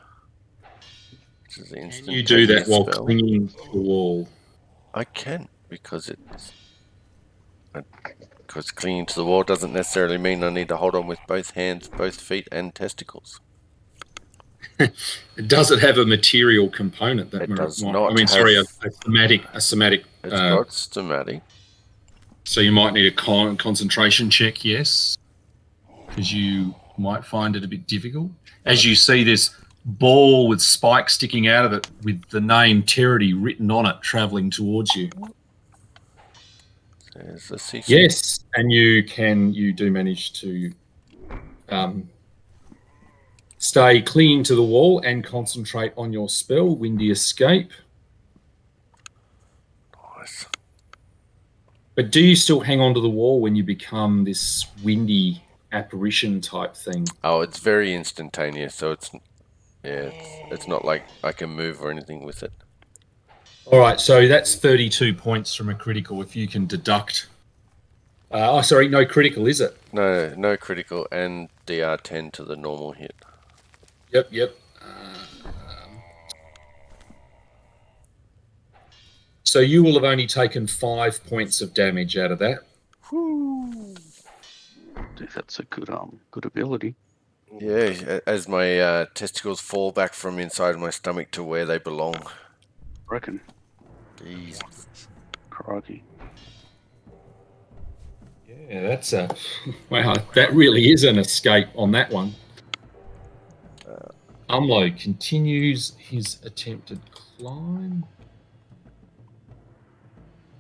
Which is an Can you do that while spell. clinging to the wall? I can, because clinging to the wall doesn't necessarily mean I need to hold on with both hands, both feet, and testicles. Does it have a material component? It does not. I mean, sorry, a thematic. It's got thematic. So you might need a concentration check, yes, because you might find it a bit difficult. As you see this ball with spikes sticking out of it with the name Terity written on it travelling towards you. There's the CC. Yes, and you do manage to stay clinging to the wall and concentrate on your spell, Windy Escape. Nice. But do you still hang on to the wall when you become this windy apparition type thing? Oh, it's very instantaneous, so it's not like I can move or anything with it. All right, so that's 32 points from a critical if you can deduct. No critical, is it? No critical, and DR 10 to the normal hit. Yep. So you will have only taken 5 points of damage out of that. I think that's a good ability. Yeah, as my testicles fall back from inside my stomach to where they belong. I reckon. Jeez. Crikey. Yeah, that's wow. That really is an escape on that one. Umlo continues his attempted climb,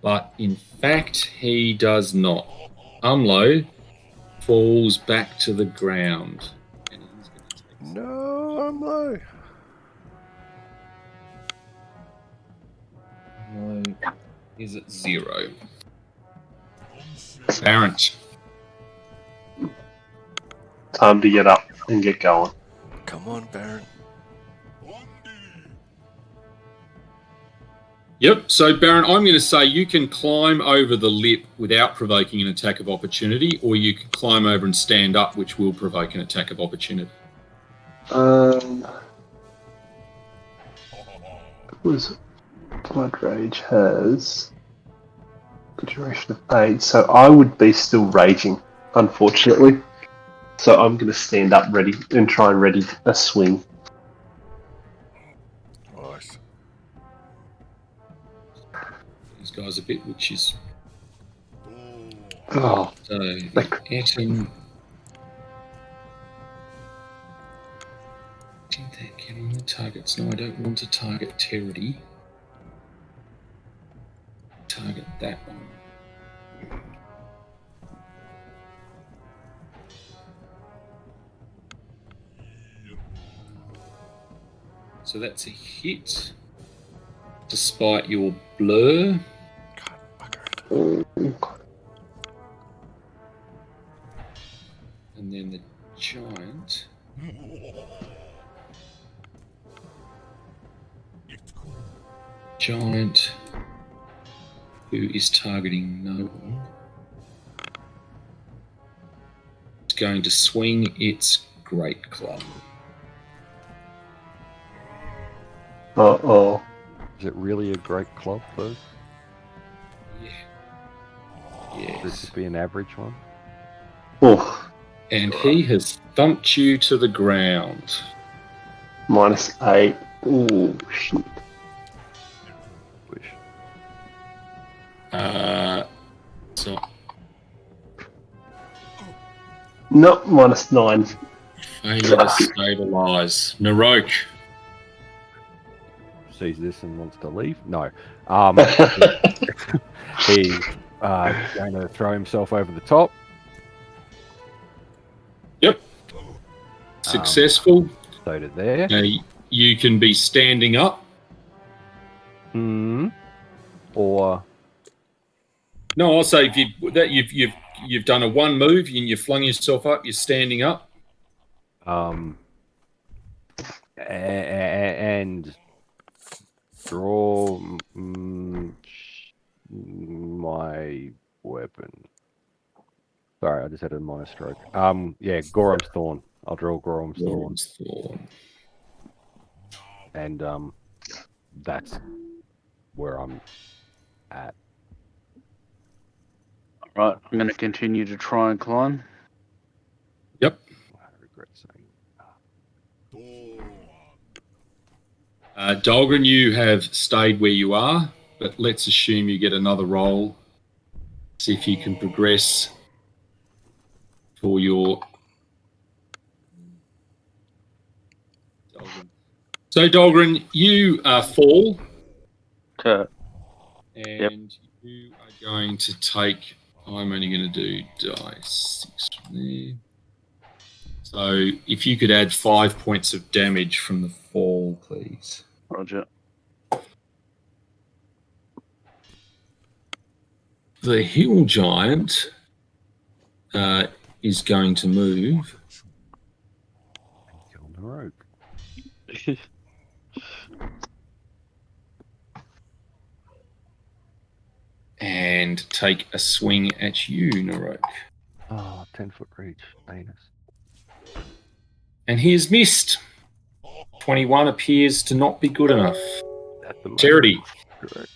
but in fact he does not. Umlo falls back to the ground. And he's going to take No, I'm low. Umlo is at 0. Barrent. Time to get up and get going. Come on, Baron. Yep, so Baron, I'm going to say you can climb over the lip without provoking an attack of opportunity, or you can climb over and stand up, which will provoke an attack of opportunity. Blood Rage has a duration of 8, so I would be still raging, unfortunately. So I'm going to stand up ready and try and ready a swing. Nice. These guys a bit, which is Oh, so the atom. Did that get on the targets? No, I don't want to target Terity. Target that one. So that's a hit, despite your blur. God, bugger it. And then the giant. Giant, who is targeting no one, is going to swing its great club. uh-oh. Is it really a great club, though? Yeah. Would Yes. it be an average one? Oh, And he has thumped you to the ground. -8. Ooh, shit. Wish. So No, -9. failure to stabilize. Narok. Sees this and wants to leave? No. He's going to throw himself over the top. Yep. Successful. So to there. You can be standing up. Or No, I'll say if you've done a one move and you've flung yourself up, you're standing up. And draw my weapon. Sorry, I just had a minor stroke. Yeah, Gorham's Thorn. I'll draw Gorham's Thorn. And that's where I'm at. Right, I'm going to continue to try and climb. Yep. I regret saying. Dahlgren, you have stayed where you are, but let's assume you get another roll. See if you can progress for your Dahlgren. So, Dahlgren, you fall, Okay. and you are going to take. I'm only going to do die 6 from there. So, if you could add 5 points of damage from the fall, please. Roger. The hill giant is going to move. Kill the rogue. And take a swing at you, Narok. Oh, 10-foot reach. Anus. And he has missed. 21 appears to not be good enough. At the moment. Charity. Correct.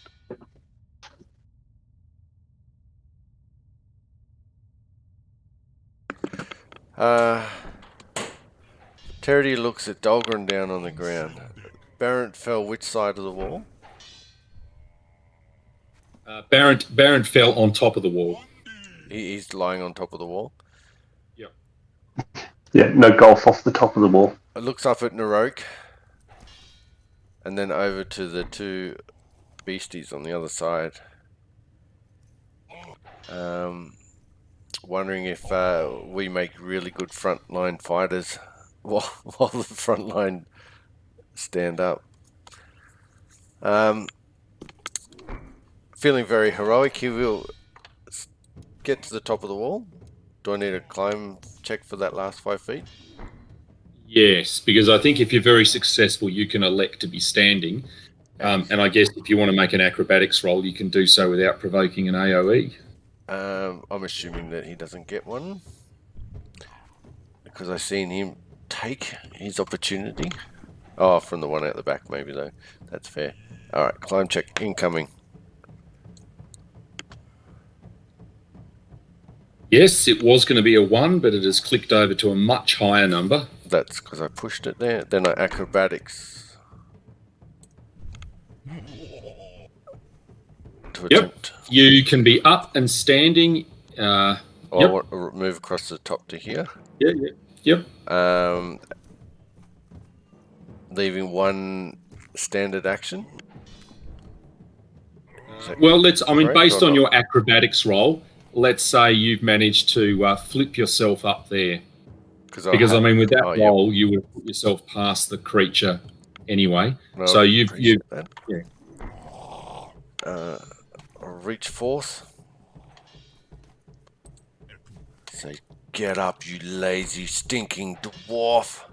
Terry looks at Dahlgren down on the ground. Barrett fell which side of the wall? Baron fell on top of the wall. He's lying on top of the wall. Yep. Yeah, no golf off the top of the wall. It looks up at Narok. And then over to the two beasties on the other side. Wondering if we make really good frontline fighters while the frontline stand up. Feeling very heroic, he will get to the top of the wall. Do I need a climb check for that last 5 feet? Yes, because I think if you're very successful, you can elect to be standing. And I guess if you want to make an acrobatics roll, you can do so without provoking an AoE. I'm assuming that he doesn't get one. Because I've seen him take his opportunity. Oh, from the one out the back maybe though. That's fair. Alright, climb check incoming. Yes, it was going to be a 1, but it has clicked over to a much higher number. That's because I pushed it there. Then I acrobatics. To attempt. You can be up and standing. I want to move across the top to here. Yep. Leaving 1 standard action. Well, based on not? your acrobatics roll, let's say you've managed to flip yourself up there. Because with that roll, you would have put yourself past the creature anyway. Well, so you've I'll reach forth. Say, get up, you lazy, stinking dwarf.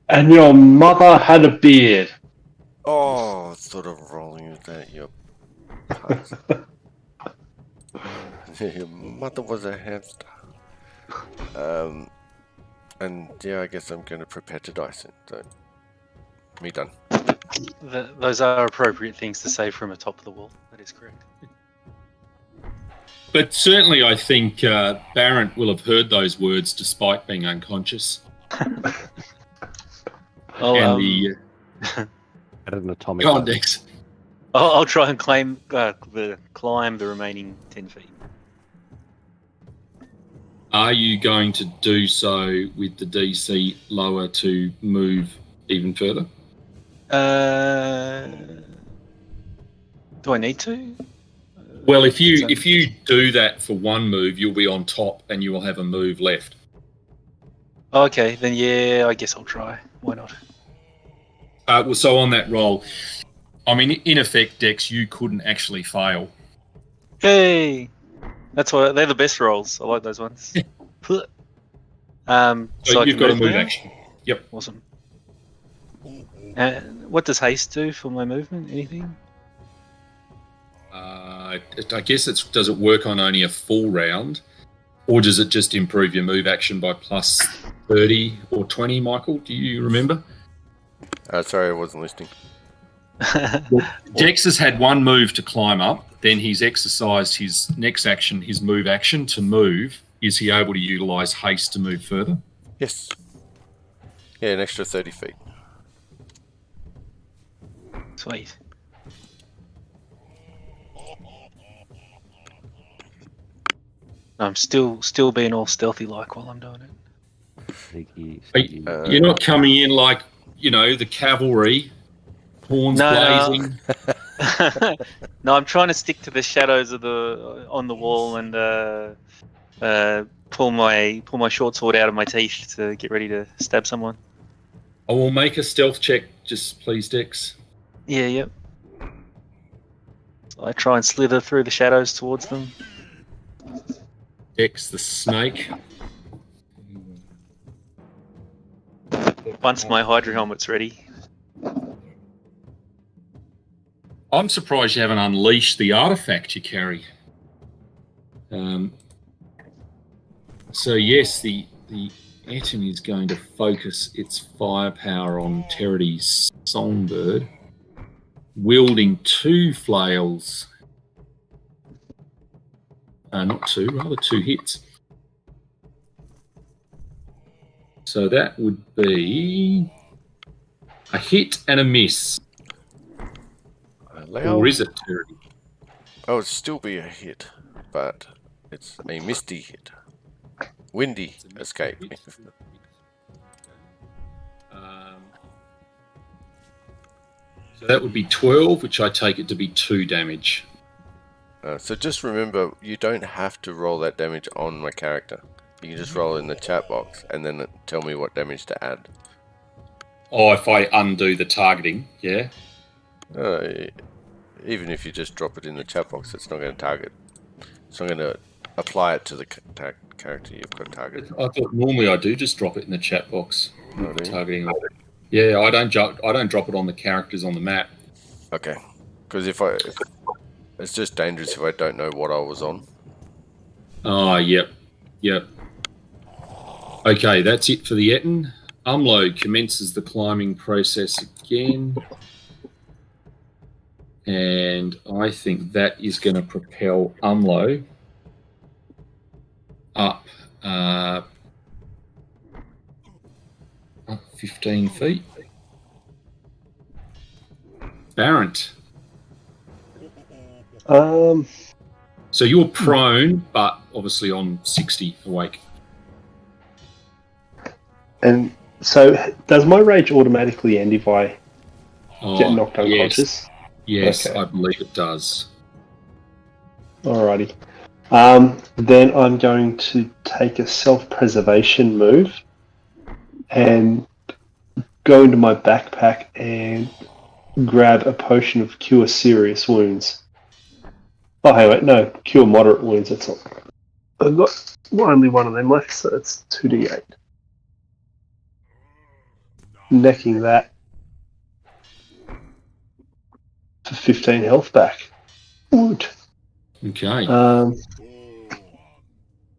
And your mother had a beard. Oh, sort of rolling with that, your your mother was a hamster. And yeah, I guess I'm going to prepare to dice it. So, me done. Those are appropriate things to say from atop of the wall. That is correct. But certainly I think Barrett will have heard those words despite being unconscious. Added an atomic. Go on, Dex. I'll try and climb the remaining 10 feet. Are you going to do so with the DC lower to move even further? Do I need to? Well, if you do that for 1 move, you'll be on top and you will have a move left. Okay, then yeah, I guess I'll try. Why not? So on that roll, in effect, Dex, you couldn't actually fail. Hey, they're the best rolls. I like those ones. So you've got a move action. Yep. Awesome. What does haste do for my movement? Anything? I guess does it work on only a full round, or does it just improve your move action by plus 30 or 20? Michael, do you remember? Sorry, I wasn't listening. Dex has had 1 move to climb up, then he's exercised his next action, his move action to move. Is he able to utilise haste to move further? Yes. Yeah, an extra 30 feet. Sweet. I'm still being all stealthy like while I'm doing it. Sneaky. You're not coming in like, the cavalry, horns blazing. No, I'm trying to stick to the shadows on the wall and pull my short sword out of my teeth to get ready to stab someone. I will make a stealth check, just please, Dex. Yeah, yep. So I try and slither through the shadows towards them. Dex the snake. Once my Hydra helmet's ready. I'm surprised you haven't unleashed the artifact you carry. So yes, the Atom is going to focus its firepower on Territy's songbird, wielding 2 flails. Not 2, rather 2 hits. So that would be a hit and a miss. Or is it, Terry? Oh, it'd still be a hit, but it's a misty hit. Windy escape. So that would be 12, which I take it to be 2 damage. So just remember, you don't have to roll that damage on my character. You can just roll it in the chat box and then tell me what damage to add. Oh, if I undo the targeting, yeah? Even if you just drop it in the chat box, it's not going to target. It's not going to apply it to the character you've got targeted. I thought normally I do just drop it in the chat box. Oh, targeting. Yeah, I don't drop it on the characters on the map. Okay, because it's just dangerous if I don't know what I was on. Oh, yep. Okay, that's it for the Etten. Umlo commences the climbing process again. And I think that is going to propel Umlo up 15 feet. Barrent. So you're prone, but obviously on 60 awake. And so, does my rage automatically end if I get knocked unconscious? Yes, Okay. I believe it does. Alrighty. Then I'm going to take a self-preservation move and go into my backpack and grab a potion of cure serious wounds. Oh, hey, wait, no, cure moderate wounds. That's all. I've got only one of them left, so it's 2d8. Necking that for 15 health back. Good. Okay.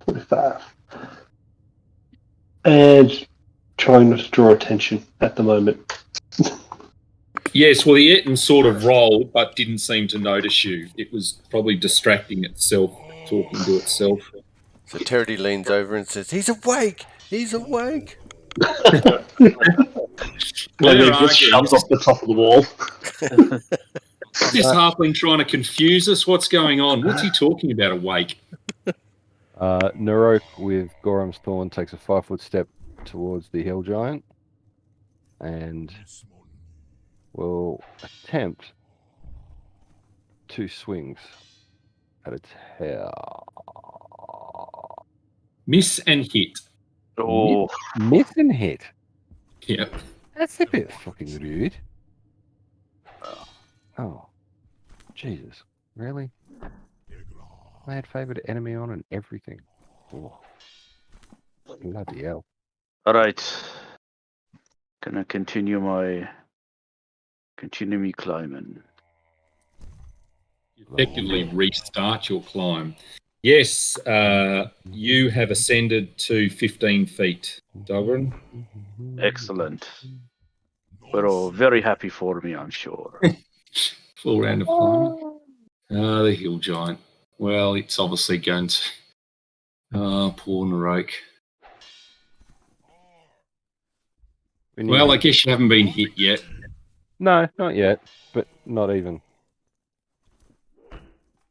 45. And trying not to draw attention at the moment. Yes, well, the Eton sort of rolled, but didn't seem to notice you. It was probably distracting itself, talking to itself. So Terry leans over and says, "He's awake! He's awake!" Well, And they're it just arguing. shoves off the top of the wall. Is this halfling trying to confuse us? What's going on? What's he talking about awake? Narok with Gorham's Thorn takes a 5-foot step towards the hill giant and will attempt 2 swings at its hair. Miss and hit. Oh, Miss and hit. Yep. That's a bit fucking rude. Oh, Jesus. Really? I had favoured enemy on and everything. Oh. Bloody hell. alright. Gonna continue me climbing. Effectively restart your climb. Yes, you have ascended to 15 feet, Dogran. Excellent. We're all very happy for me, I'm sure. Full round of climbing. The hill giant. Well, it's obviously going to... Oh, poor Narok. Well, I guess you haven't been hit yet. No, not yet, but not even.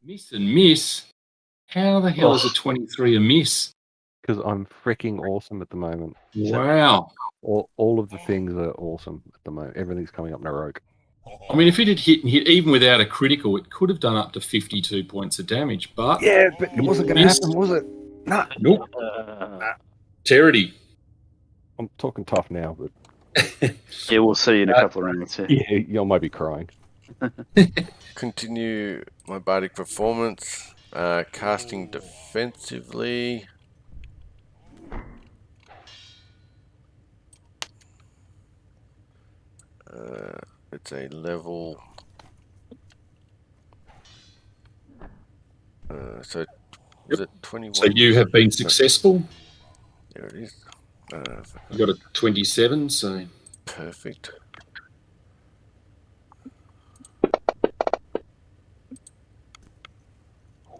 Miss and miss? How the hell is a 23 a miss? Because I'm freaking awesome at the moment. Wow. All of the things are awesome at the moment. Everything's coming up Narok. I mean, if it had hit and hit, even without a critical, it could have done up to 52 points of damage, but... Yeah, but it wasn't going to happen, was it? Nah. Nope. Charity. I'm talking tough now, but... Yeah, we'll see in a couple of rounds. Yeah, you might be crying. Continue my bardic performance. Casting defensively. It's a level. So, is it 21? So you have been successful. There it is. You got a 27, so... Perfect.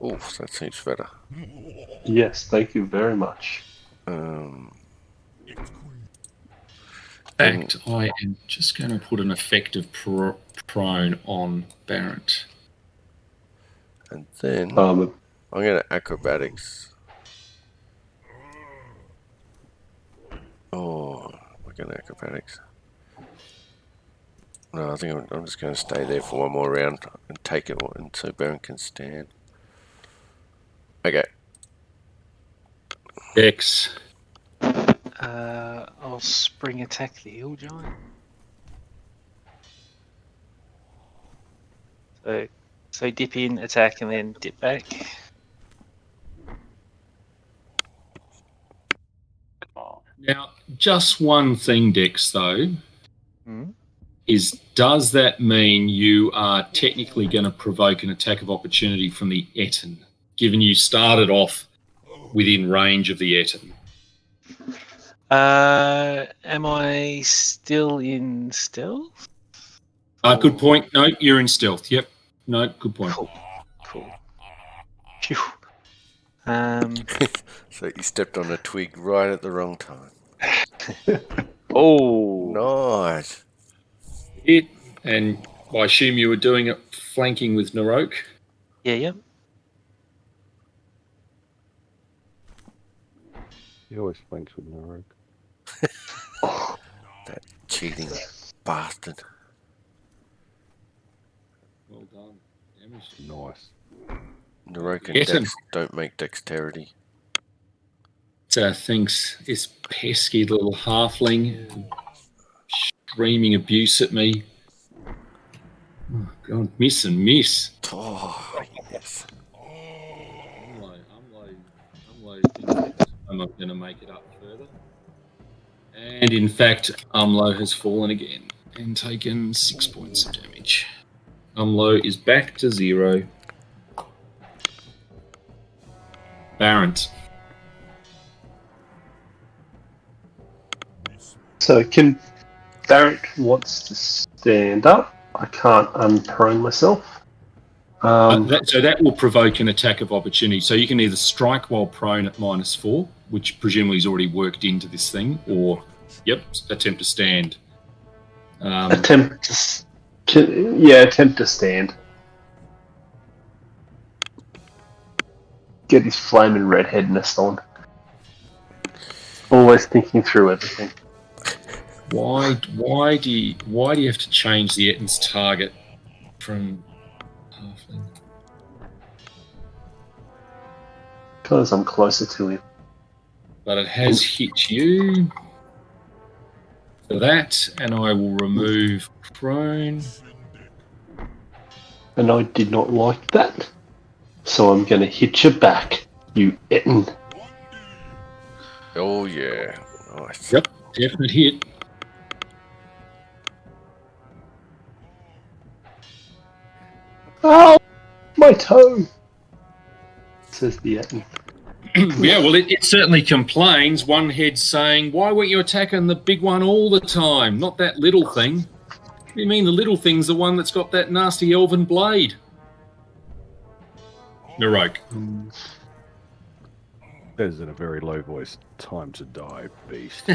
Oof, that seems better. Yes, thank you very much. In fact, I am just going to put an effective prone on Barrett. And then Um, I'm going to acrobatics. Oh, we're going to acrobatics. No, I think I'm just going to stay there for one more round and take it, and so Baron can stand. Okay. X. I'll spring attack the hill giant. So dip in, attack, and then dip back. Now, just one thing, Dex, though, is does that mean you are technically going to provoke an attack of opportunity from the Eton, given you started off within range of the Eton? Am I still in stealth? Good point. No, you're in stealth. Yep. No, good point. Cool. Phew. So you stepped on a twig right at the wrong time. Oh, Nice. Hit, and I assume you were doing it flanking with Narok. Yeah. He always flanks with Narok. That cheating bastard. Well done. Damage. Nice. Narok and Get him. Dex don't make dexterity. Thinks this pesky little halfling screaming abuse at me. Oh, God, miss and miss. Oh, yes. I'm not going to make it up further. And in fact, Umlo has fallen again and taken 6 points of damage. Umlo is back to 0. Barrent. So Barrett wants to stand up. I can't unprone myself. So that will provoke an attack of opportunity. So you can either strike while prone at -4, which presumably is already worked into this thing, or, attempt to stand. Attempt to stand. Get his flaming redheadness on. Always thinking through everything. Why do you have to change the Ettin's target from halfling? Because I'm closer to him. But it has hit you for that, and I will remove prone. And I did not like that. So I'm going to hit you back, you Ettin. Oh, yeah. Nice. Yep, definite hit. Oh, my toe, says the Ettin. Yeah, well, it certainly complains. One head saying, "Why weren't you attacking the big one all the time? Not that little thing." What do you mean the little thing's the one that's got that nasty elven blade? Narok. Says in a very low voice, "Time to die, beast."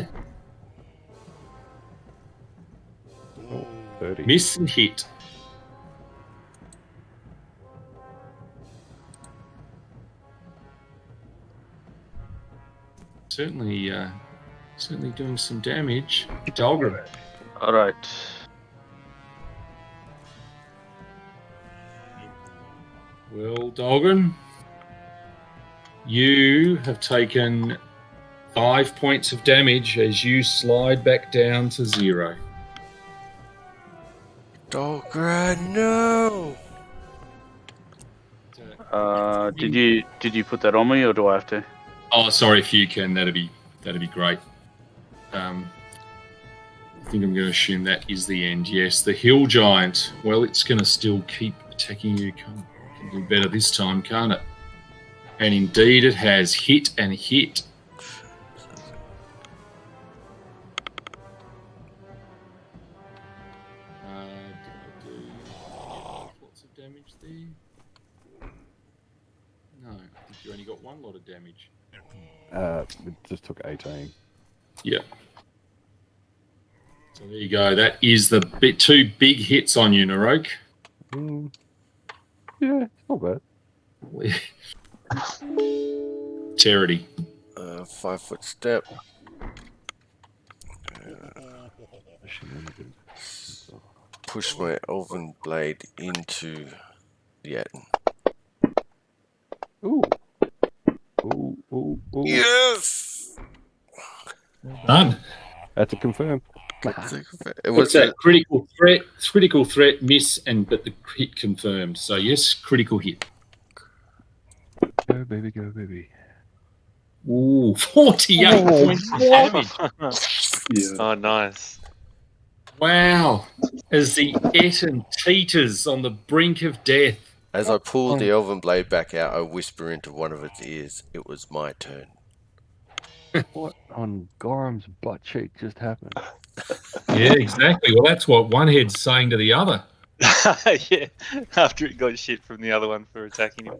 Oh, 30. Miss and hit. Certainly doing some damage. Dahlgren. all right. Well, Dahlgren, you have taken 5 points of damage as you slide back down to 0. Dahlgren, no! Did you put that on me, or do I have to? Oh, sorry, if you can, that'd be great. I think I'm going to assume that is the end. Yes, the hill giant. Well, it's going to still keep attacking you. Can do better this time, can't it? And indeed, it has hit and hit. Did I do lots of damage there? No, I think you only got one lot of damage. It just took 18. Yep. So there you go. That is the two big hits on you, Narok. Yeah, it's not bad. Charity. 5-foot step. Push my elven blade into the Ettin. Ooh. Ooh. Yes! Done. That's a confirm. What's that? Critical threat, miss, but the hit confirmed. So yes, critical hit. Go baby. Ooh, 48 points of damage. Yeah. Oh, nice. Wow. As the Ettin teeters on the brink of death. As I pull the elven blade back out, I whisper into one of its ears, "It was my turn." What on Gorham's butt cheek just happened? Yeah, exactly. Well, that's what one head's saying to the other. Yeah, after it got shit from the other one for attacking him.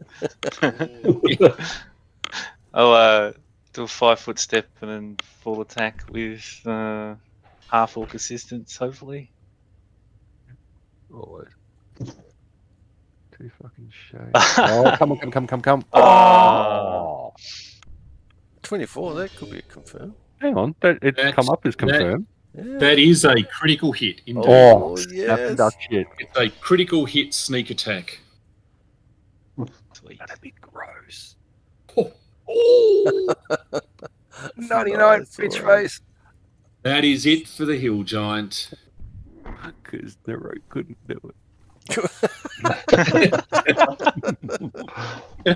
I'll do a 5-foot step and then full attack with half orc assistance, hopefully. Always. Too fucking shame. Oh, come. Oh. Oh. 24, that could be a confirm. Hang on. It's come up as confirmed. Yeah. That is a critical hit. Indeed. Oh, yes. that's shit. It's a critical hit sneak attack. Sweet. That'd be gross. Oh. 99 Nice, bitch alright. face. That is it for the hill giant. Because the rogue couldn't do it.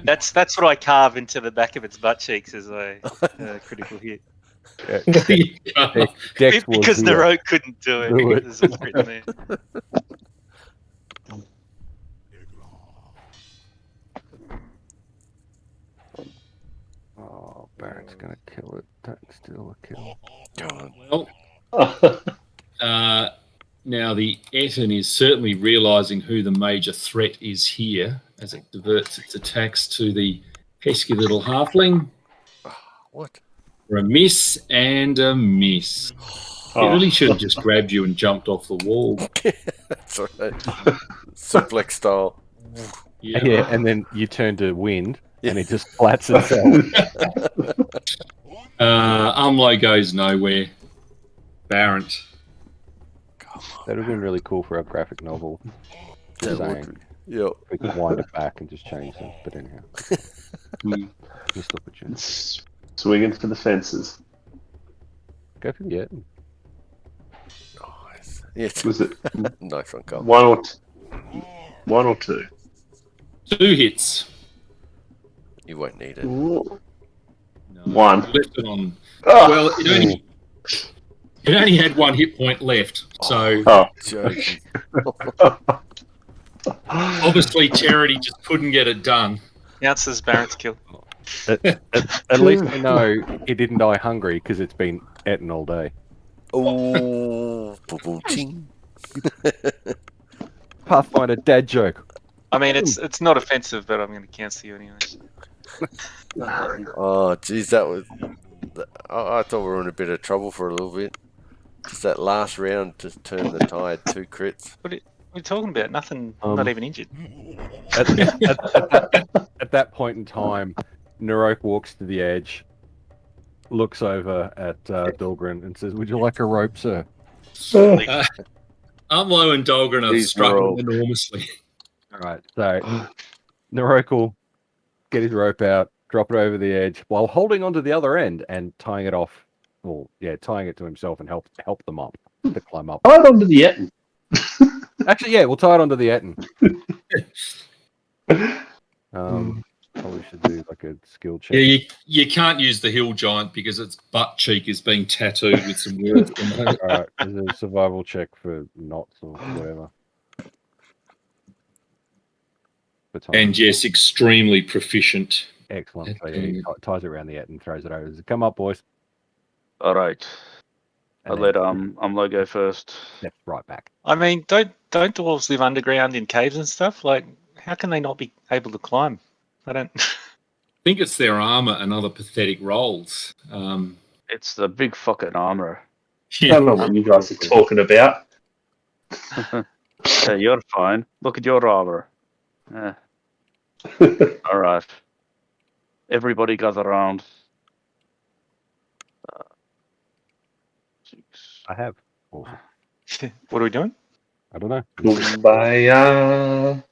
That's what I carve into the back of its butt cheeks as a critical hit. Dex was Because here. Narok couldn't do it. Do it. There's a written there. Oh, Baron's gonna kill it. Don't steal a kill. Darn. Well, now the Etten is certainly realising who the major threat is here as it diverts its attacks to the pesky little halfling. What? For a miss and a miss. It really should have just grabbed you and jumped off the wall. That's all right. Suplex style. Yeah, and then you turn to wind, and it just flats itself. Umlo goes nowhere. Barrent. That would have been really cool for our graphic novel. Just That would saying, Yep. we could wind it back and just change them. But anyhow, missed opportunity. Swinging for the fences. Go for the Nice. Yes. Was it Nice one, Carl. one or two? 2 hits. You won't need it. No, One. Left it on. Oh. Well, it only had 1 hit point left. So Oh. Joking. obviously Charity just couldn't get it done. Answers Barrett's kill. At least I know it didn't die hungry because it's been eaten all day. Oh, ching. Pathfinder dad joke. I mean, it's not offensive, but I'm going to cancel you anyway. Oh, geez, that was. I thought we were in a bit of trouble for a little bit. Just that last round just turned the tide. 2 crits. What are you talking about? Nothing. I'm not even injured. At that point in time, Narok walks to the edge, looks over at Dahlgren and says, "Would you like a rope, sir?" Umlo and Dahlgren are He's struggling rope. enormously. All right, so Narok will get his rope out, drop it over the edge, while holding onto the other end and tying it off. Well, yeah, tying it to himself and help them up to climb up. Right onto the Etten. Actually, yeah, we'll tie it onto the Etten. Probably should do like a skill check. Yeah, you can't use the hill giant because its butt cheek is being tattooed with some words. All right, there's a survival check for knots or whatever. For time. And yes, extremely proficient. Excellent. So yeah, he ties it around the Etten and throws it over. Come up, boys. All right. And I'll then let Umlo go first. step right back. I mean, don't dwarves live underground in caves and stuff? Like, how can they not be able to climb? I don't. I think it's their armor and other pathetic rolls. It's the big fucking armor. I don't know what you guys are talking about. Hey, you're fine. Look at your armor. All right. Everybody gather around. 6. I have. Awesome. What are we doing? I don't know. Kumbaya.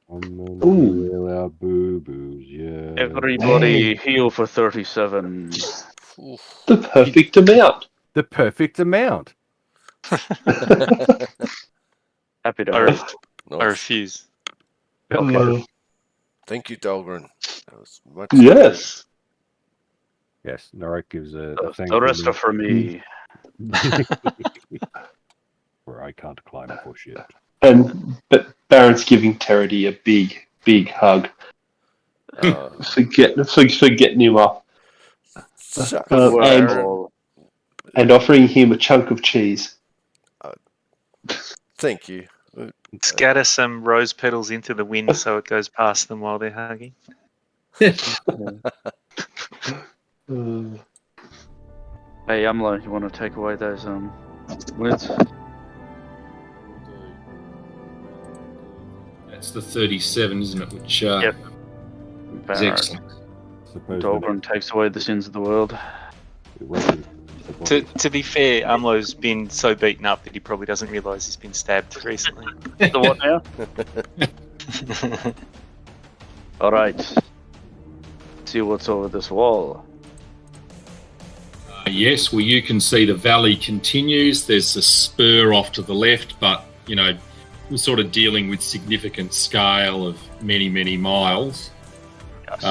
Ooh. Our boo-boos, yeah. Everybody heal for 37. Oof. The perfect amount. The perfect amount. Happy to I, help. ref- I Nice. refuse. Okay. Thank you, Dahlgren. That was much. Yes. Yes, Narok gives a thank The rest you are for me. where I can't climb for shit. But Baron's giving Terity a big hug for getting him up Suck. Well, and offering him a chunk of cheese. Thank you. Scatter some rose petals into the wind so it goes past them while they're hugging. Hey, Amlo, you want to take away those words? That's the 37, isn't it? Which Yep. is excellent. Dahlgren takes away the sins of the world. To be fair, Umlo's been so beaten up that he probably doesn't realise he's been stabbed recently. The what now? All right. See what's over this wall. Yes, well, you can see the valley continues. There's a spur off to the left, but, we're sort of dealing with significant scale of many, many miles. Yes.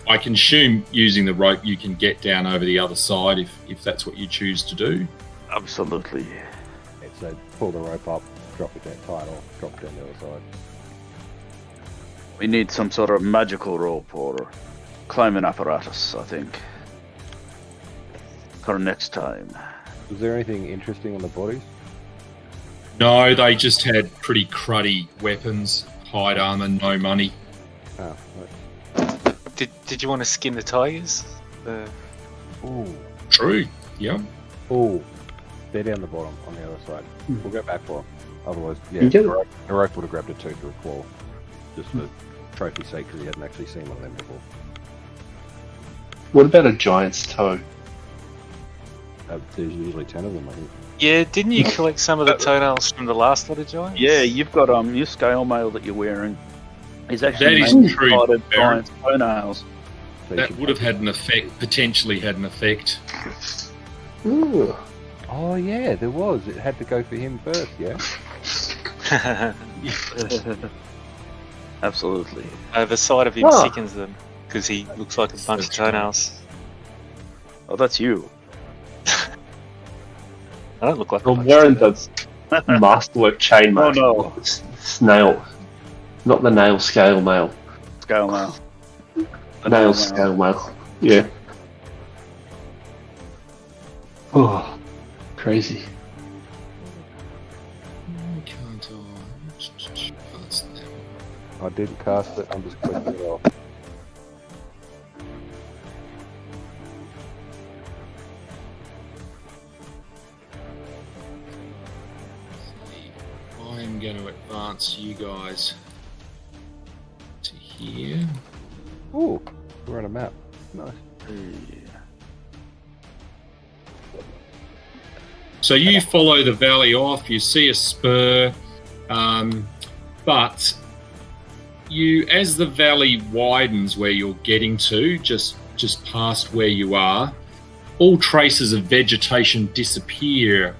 I can assume using the rope you can get down over the other side if that's what you choose to do. Absolutely. Yeah, so pull the rope up, drop it down, tie it off, drop it down the other side. We need some sort of magical rope or climbing apparatus, I think, for next time. Was there anything interesting on the bodies? No, they just had pretty cruddy weapons, hide armor, no money. Oh, Did you want to skin the tigers? Ooh. True, yeah. Ooh. They're down the bottom on the other side. We'll go back for them. Otherwise, yeah, You get it. Narok would have grabbed a tooth or a claw. Just for trophy's sake, because he hadn't actually seen one of them before. What about a giant's toe? There's usually 10 of them, I think. Yeah, didn't you collect some of the toenails from the last lot of giants? Yeah, you've got your scale mail that you're wearing is actually That is made true, out of Baron. giant toenails. So you That should would have had an effect, potentially had an effect. Ooh. Oh, yeah, there was. It had to go for him first, yeah? Absolutely. The sight of him Ah. sickens them because he looks like a bunch of toenails. Oh, that's you. I don't look like a I'm bunch wearing of toenails. the masterwork chainmail. Oh, no. Snail. Not the nail scale mail. Scale mail. Nail scale mail. Yeah. Oh, crazy. I didn't cast it, I'm just clicking it off. I'm going to advance you guys to here. Ooh, we're on a map. Nice. So you follow the valley off, you see a spur, but you, as the valley widens where you're getting to, just past where you are, all traces of vegetation disappear,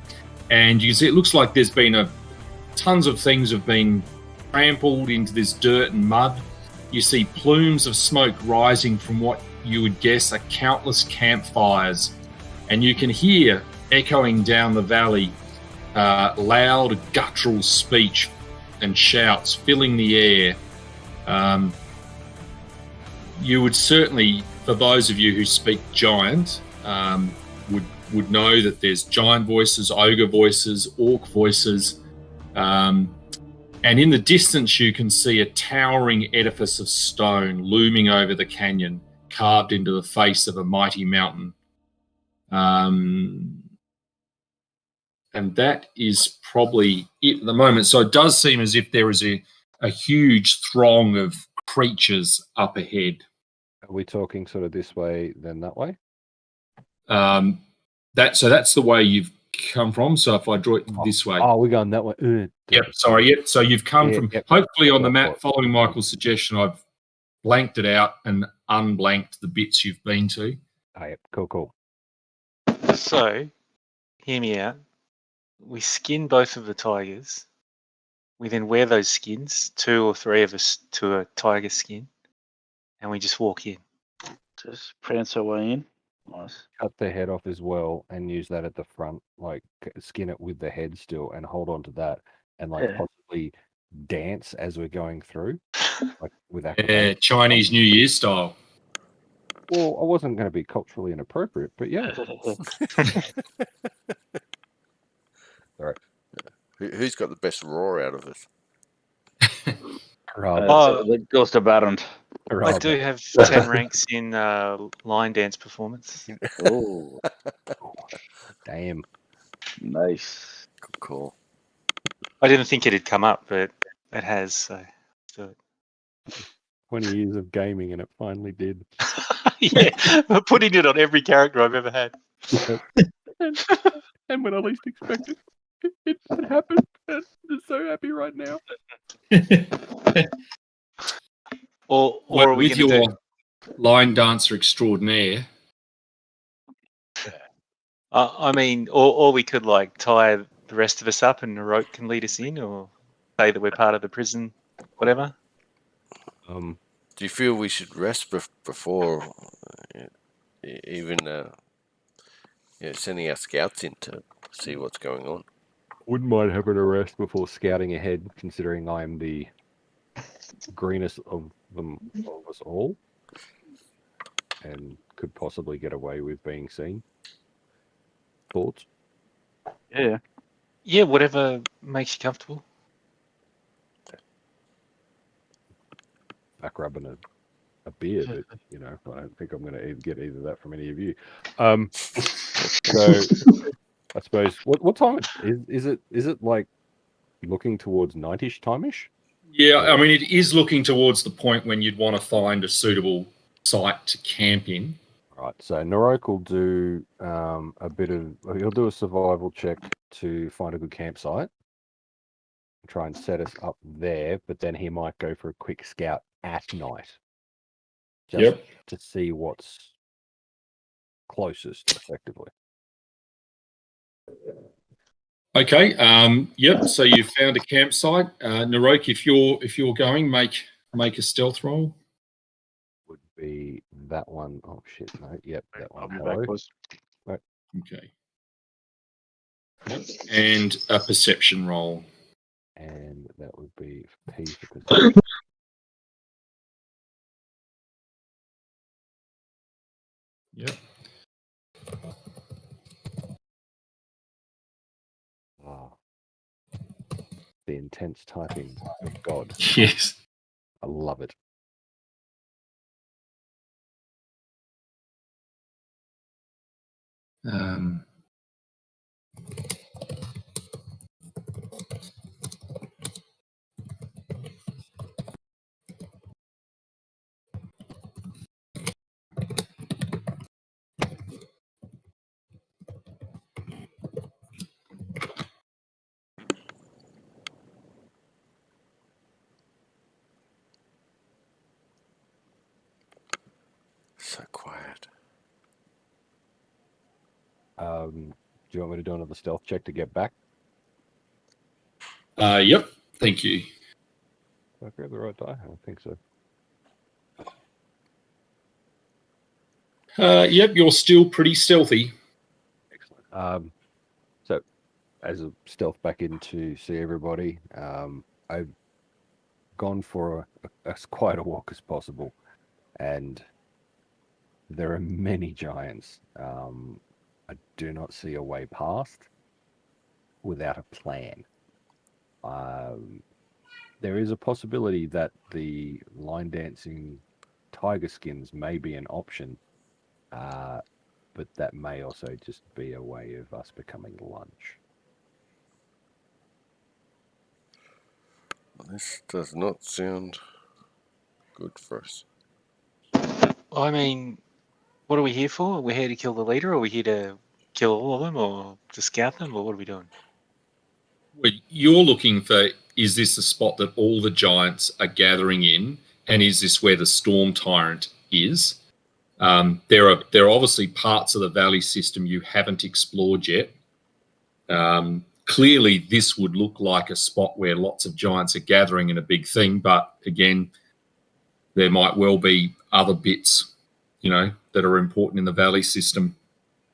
and you can see it looks like there's been tons of things have been trampled into this dirt and mud. You see plumes of smoke rising from what you would guess are countless campfires, and you can hear echoing down the valley loud guttural speech and shouts filling the air. You would certainly, for those of you who speak giant, would know that there's giant voices, ogre voices, orc voices, and in the distance you can see a towering edifice of stone looming over the canyon, carved into the face of a mighty mountain. And that is probably it at the moment. So it does seem as if there is a huge throng of creatures up ahead. Are we talking sort of this way, then that way? That's the way you've come from. So if I draw it this way. Oh, we're going that way. Yep, sorry. Yep. So you've come from, yep. hopefully on the map, following Michael's suggestion, I've blanked it out and unblanked the bits you've been to. Oh, yep. Cool. So, hear me out. We skin both of the tigers. We then wear those skins, 2 or 3 of us, to a tiger skin, and we just walk in. Just prance our way in. Nice. Cut the head off as well and use that at the front, like skin it with the head still and hold on to that and possibly dance as we're going through. Like with acrobatics. Chinese New Year style. Well, I wasn't going to be culturally inappropriate, but yeah. All right. Who's got the best roar out of us? The Ghost of Barrent. I do have 10 ranks in line dance performance. Oh, Damn. nice. Good call. I didn't think it'd come up, but it has. So do it. 20 years of gaming and it finally did. Yeah, I'm putting it on every character I've ever had. And when I least expected it happened. And I'm so happy right now. Or Well, are we with going to your do? line dancer extraordinaire, I mean, or we could like tie the rest of us up and Narok can lead us in, or say that we're part of the prison, whatever. Do you feel we should rest before even sending our scouts in to see what's going on? Wouldn't mind having a rest before scouting ahead, considering I'm the greenest of us all, and could possibly get away with being seen. Thoughts? Yeah. Yeah, whatever makes you comfortable. Back rubbing a beer, but I don't think I'm going to get either that from any of you. So I suppose what time is it? Is it like looking towards nightish time-ish? yeah, I mean, it is looking towards the point when you'd want to find a suitable site to camp in. Right, so Narok will do he'll do a survival check to find a good campsite, try and set us up there, but then he might go for a quick scout at night, just to see what's closest, effectively. Okay. Yep. So you found a campsite, Narok. If you're going, make a stealth roll. Would be that one. Oh shit! No. Yep, that one. I'll be Hello. back, boys. Okay. Yep. And a perception roll. And that would be P for perception. Yep. Wow. The intense typing. Oh, God. Yes. I love it. So quiet. Do you want me to do another stealth check to get back? Yep. Thank you. Did I grab the right die? I don't think so. Yep. You're still pretty stealthy. Excellent. So, as a stealth back in to see everybody, I've gone for as quiet a walk as possible, and there are many giants. I do not see a way past without a plan. There is a possibility that the line dancing tiger skins may be an option, but that may also just be a way of us becoming lunch. This does not sound good for us. I mean, what are we here for? Are we here to kill the leader? Or are we here to kill all of them, or to scout them, or what are we doing? Well, you're looking for, is this the spot that all the giants are gathering in, and is this where the storm tyrant is? There are obviously parts of the valley system you haven't explored yet. Clearly, this would look like a spot where lots of giants are gathering in a big thing, but again, there might well be other bits, that are important in the valley system.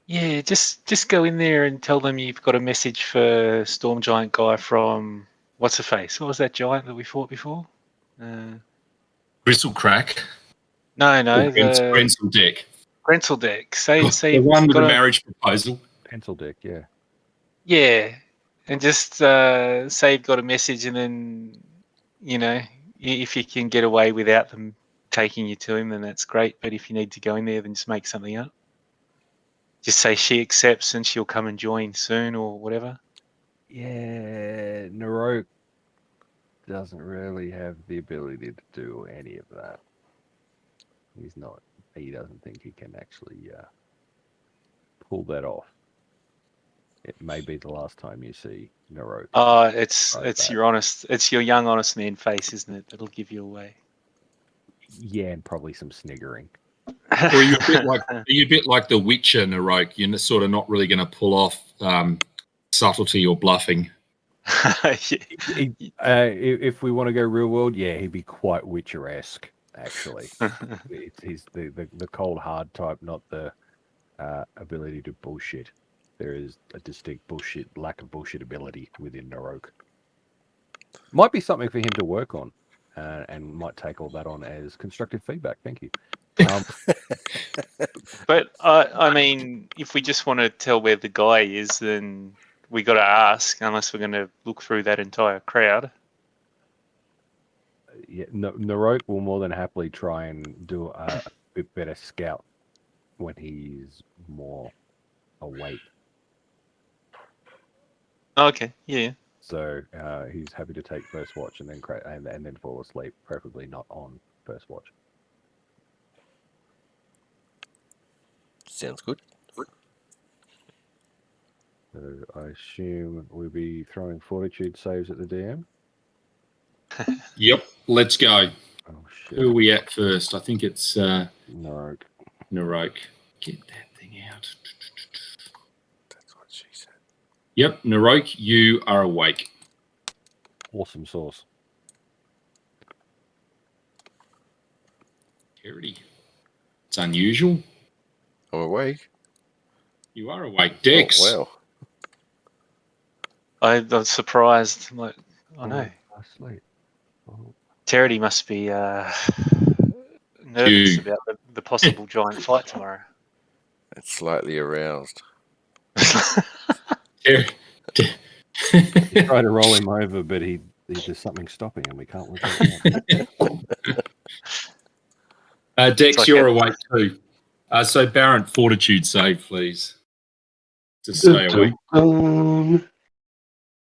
Yeah, just go in there and tell them you've got a message for Storm Giant guy from what's her face? What was that giant that we fought before? Bristlecrack. No, the Grensel Deck. Grensel Deck. Say The one with got the a marriage proposal. Pencil deck, yeah. Yeah, and just say you've got a message, and then, you know, if you can get away without them taking you to him, then that's great. But if you need to go in there, then just make something up. Just say she accepts and she'll come and join soon or whatever. Yeah, Narok doesn't really have the ability to do any of that. He doesn't think he can actually pull that off. It may be the last time you see Narok. It's your young honest man face, isn't it? That'll give you away. Yeah, and probably some sniggering. Or are you a bit like the Witcher, Narok? You're sort of not really going to pull off subtlety or bluffing. If we want to go real world, yeah, he'd be quite Witcher-esque, actually. He's the cold hard type, not the ability to bullshit. There is a distinct lack of bullshit ability within Narok. Might be something for him to work on, and might take all that on as constructive feedback. Thank you. But I mean, if we just want to tell where the guy is, then we got to ask, unless we're going to look through that entire crowd. Yeah, Narok will more than happily try and do a bit better scout when he's more awake. Okay, yeah. So he's happy to take first watch and then fall asleep, preferably not on first watch. Sounds good. So I assume we'll be throwing fortitude saves at the DM. Yep, let's go. Oh shit! Who are we at first? I think it's Narok. Narok. Get that thing out. That's what she said. Yep, Narok, you are awake. Awesome sauce. Charity. It's unusual. I'm awake. You are awake, Dex. Oh, wow. I'm surprised. Like, I know. Asleep. Oh. Charity must be nervous about the possible giant fight tomorrow. It's slightly aroused. Try to roll him over, but there's something stopping him. We can't look at it. Dex, like you're awake too. So Baron, fortitude save, please. To stay awake.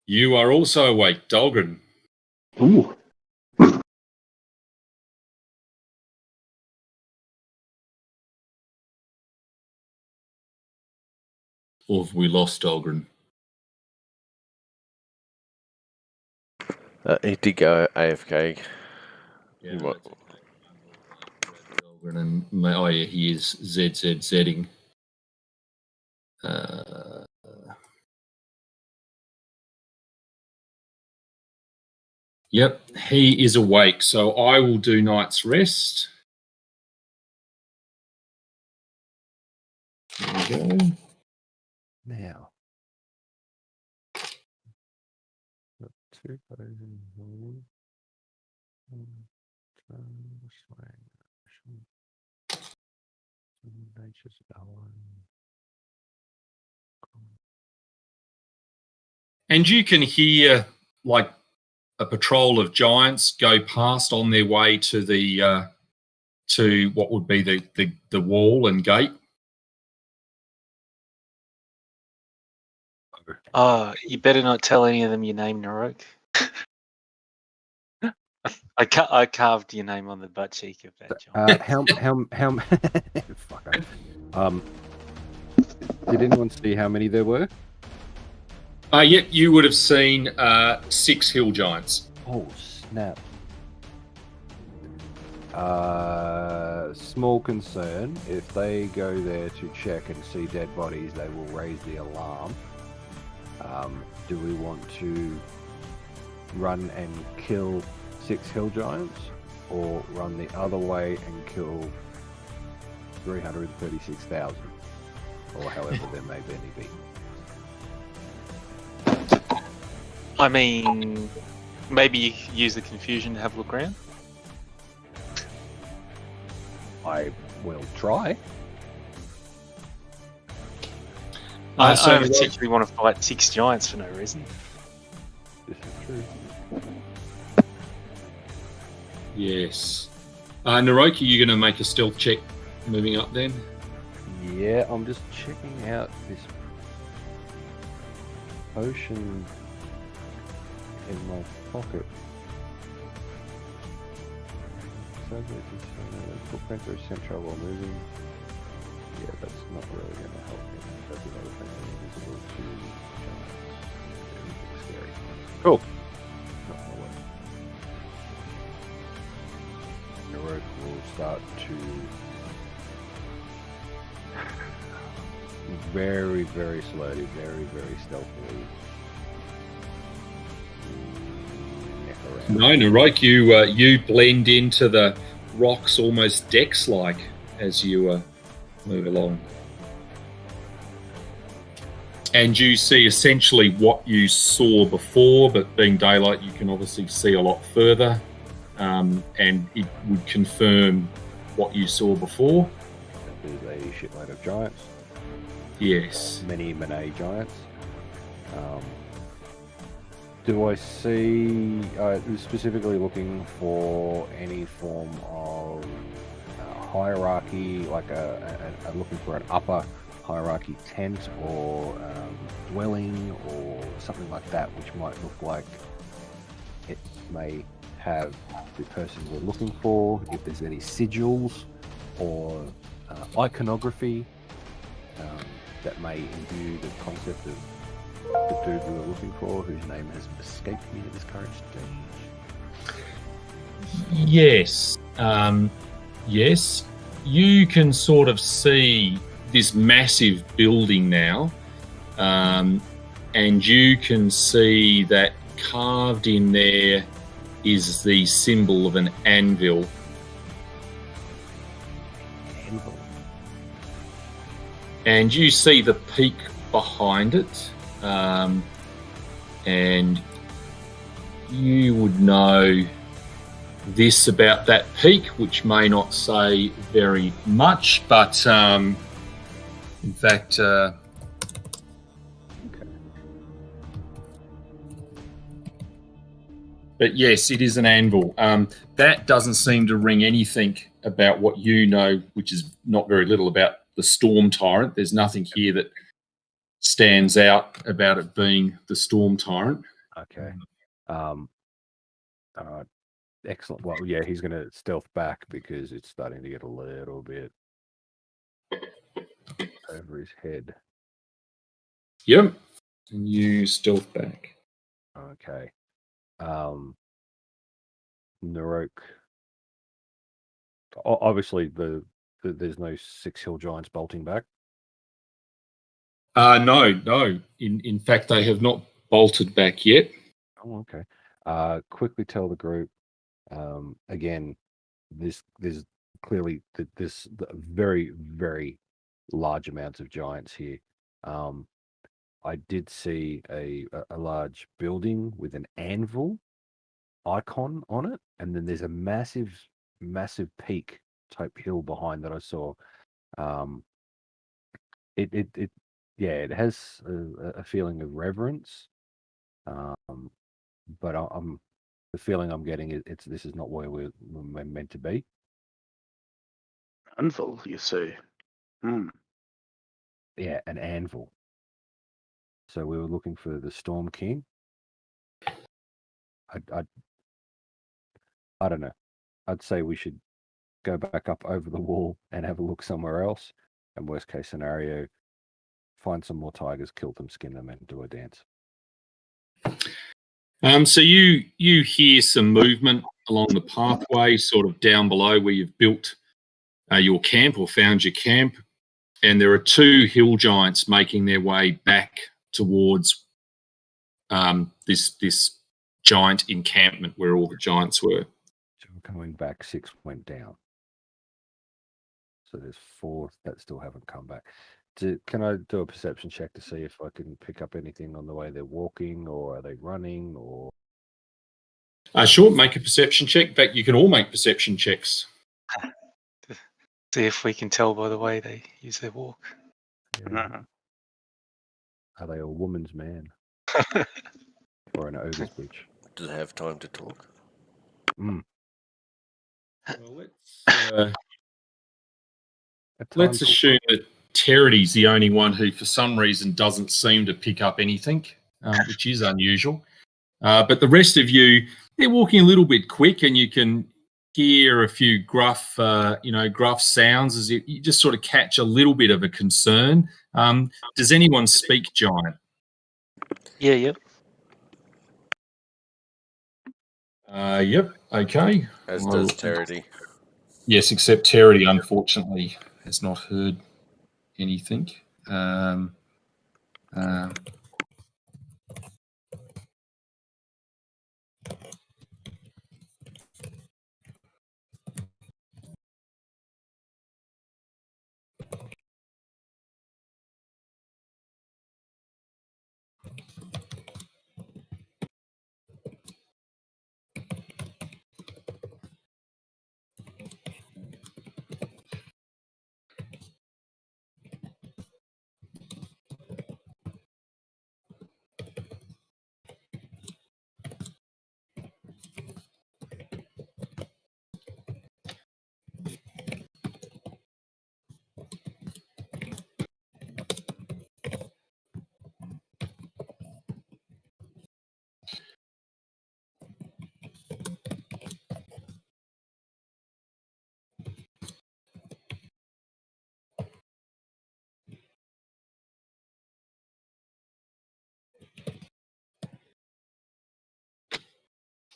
You are also awake, Dahlgren. Ooh. Or have we lost Dahlgren? He did go AFK. Yeah, He that's might- okay. Dahlgren and oh yeah, he is ZZZing. Yep, he is awake. So I will do night's rest. There we go. Now. Got 2 poses. Nature's balance. And you can hear like a patrol of giants go past on their way to the to what would be the wall and gate. Oh, you better not tell any of them your name, Narok. I carved your name on the butt cheek of that giant. How fuck. Did anyone see how many there were? Yep, you would have seen 6 hill giants. Oh snap! Small concern. If they go there to check and see dead bodies, they will raise the alarm. Do we want to run and kill 6 hill giants, or run the other way and kill 336,000, or however there may be? I mean, maybe use the confusion to have a look around. I will try. I So don't particularly want to fight 6 giants for no reason. This is true. Yes. Naroki, you going to make a stealth check moving up then? Yeah, I'm just checking out this potion in my pocket. Footprints are essential while moving. Yeah, that's not really going to help me. That's another thing. Invisible to giants. Scary. Cool. Not my way. Narok will start to very, very slowly, very, very stealthily. No, Naroki, you blend into the rocks almost Dex-like as you move along. And you see essentially what you saw before, but being daylight, you can obviously see a lot further. And it would confirm what you saw before. There's a shitload of giants. Yes. Many Monet giants. Do I see, specifically looking for any form of hierarchy, like looking for an upper hierarchy tent or dwelling or something like that, which might look like it may have the person we're looking for, if there's any sigils or iconography that may imbue the concept of the dude we were looking for, whose name has escaped me at this current stage. Yes. Yes. You can sort of see this massive building now, and you can see that carved in there is the symbol of an anvil. Anvil. And you see the peak behind it. And you would know this about that peak, which may not say very much, but in fact, Okay. but yes, it is an anvil. That doesn't seem to ring anything about what you know, which is not very little about the Storm Tyrant. There's nothing here that stands out about it being the Storm Tyrant. Okay. All right. Excellent. Well, yeah, he's going to stealth back because it's starting to get a little bit over his head. Yep. And you stealth back. Okay. Narok. Obviously, there's no 6 hill giants bolting back. No. In fact, they have not bolted back yet. Oh, okay. Quickly tell the group. Again, there's clearly this very, very large amounts of giants here. I did see a large building with an anvil icon on it, and then there's a massive peak type hill behind that I saw. It has a feeling of reverence, but the feeling I'm getting is this is not where we're meant to be. Anvil, you say? Yeah, an anvil. So we were looking for the Storm King. I don't know. I'd say we should go back up over the wall and have a look somewhere else. And worst case scenario, find some more tigers, kill them, skin them, and do a dance. So you hear some movement along the pathway, sort of down below where you've built your camp or found your camp, and there are 2 hill giants making their way back towards this giant encampment where all the giants were. So we're going back, 6 went down. So there's 4 that still haven't come back. Can I do a perception check to see if I can pick up anything on the way they're walking, or are they running, or? Sure, make a perception check. In fact, you can all make perception checks. See if we can tell by the way they use their walk. Yeah. Are they a woman's man? or an ogre's bridge. Does it have time to talk? Mm. Well, A let's time assume that Territy's the only one who, for some reason, doesn't seem to pick up anything, which is unusual. But the rest of you, they're walking a little bit quick, and you can hear a few gruff sounds as you just sort of catch a little bit of a concern. Does anyone speak Giant? Yeah, yep. Yep. Okay. As Well, does Terity. yes, except Terity, unfortunately, has not heard anything.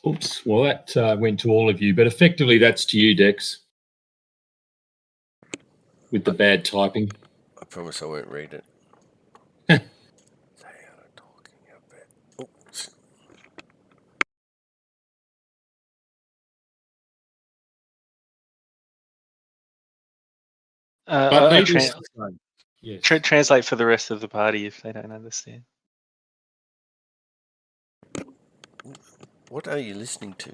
Oops. Well, that went to all of you, but effectively that's to you, Dex, with the bad typing. I promise I won't read it. They are talking a bit. Oops. But I needless to say, yes. translate for the rest of the party if they don't understand. What are you listening to?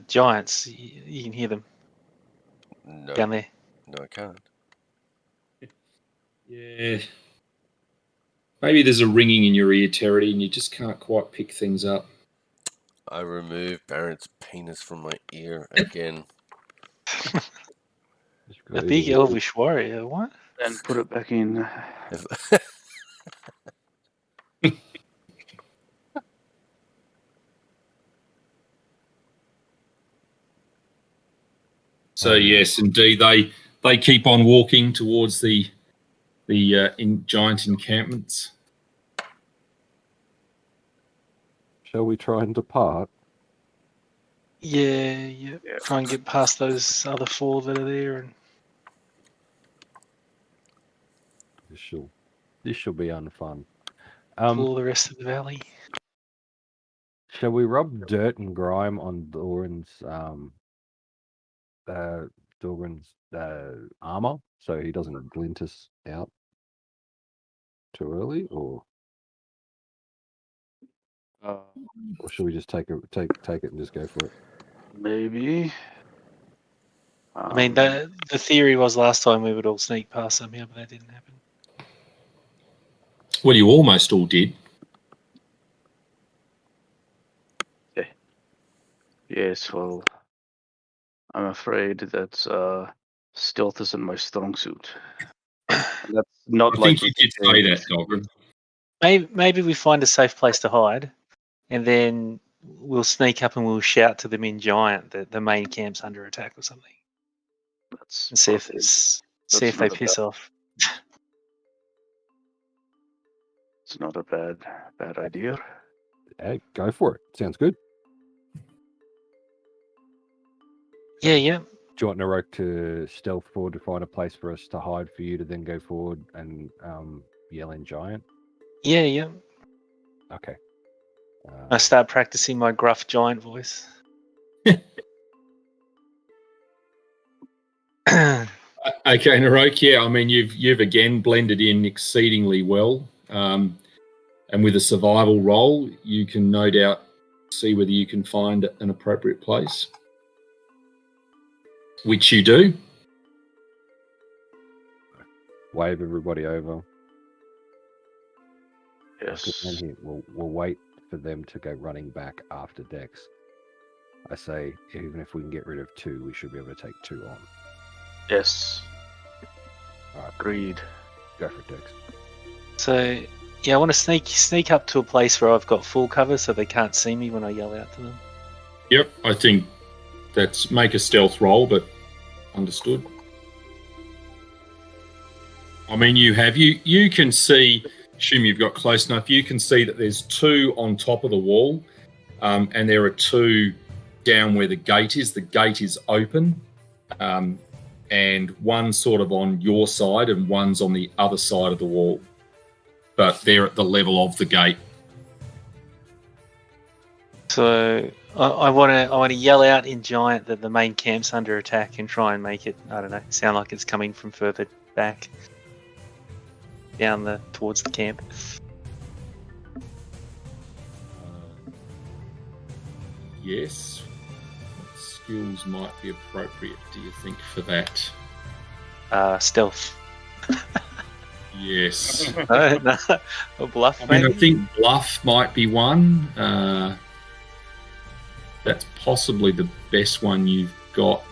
Giants, you can hear them No, down there. no, I can't. Yeah. Maybe there's a ringing in your ear, Terry, and you just can't quite pick things up. I removed Barrett's penis from my ear again. A big elvish warrior, what? And put it back in. So yes, indeed, they keep on walking towards the giant encampments. Shall we try and depart? Yeah. Try and get past those other four that are there and This shall be unfun. explore the rest of the valley. Shall we rub dirt and grime on Doran's armor so he doesn't glint us out too early, or should we just take it and just go for it? Maybe. I mean, the theory was last time we would all sneak past somehow, but that didn't happen. Well, you almost all did. Yes, well, I'm afraid that stealth isn't my strong suit. And that's not I like think you did say that, Dogger. Maybe we find a safe place to hide, and then we'll sneak up and we'll shout to them in Giant that the main camp's under attack or something, That's and see if they not a piss off. It's not a bad idea. Hey, go for it. Sounds good. Yeah. Do you want Narok to stealth forward to find a place for us to hide for you to then go forward and yell in Giant? Yeah. Okay. I start practicing my gruff giant voice. Okay, Narok. Yeah, I mean you've again blended in exceedingly well, and with a survival roll, you can no doubt see whether you can find an appropriate place, which you do. Wave everybody over. Yes. And here, we'll wait for them to go running back after Dex. I say, even if we can get rid of 2, we should be able to take 2 on. Yes. Alright. Agreed. Go for it, Dex. So, yeah, I want to sneak up to a place where I've got full cover so they can't see me when I yell out to them. Yep, I think that's make a stealth roll, but understood. I mean, you can see, assume you've got close enough, you can see that there's 2 on top of the wall, and there are 2 down where the gate is. The gate is open, and one's sort of on your side and one's on the other side of the wall, but they're at the level of the gate. So I want to yell out in Giant that the main camp's under attack and try and make it, I don't know, sound like it's coming from further back, down towards the camp. Yes. What skills might be appropriate, do you think, for that? Stealth. Yes. No, a bluff. I mean, maybe? I think bluff might be one. That's possibly the best one you've got.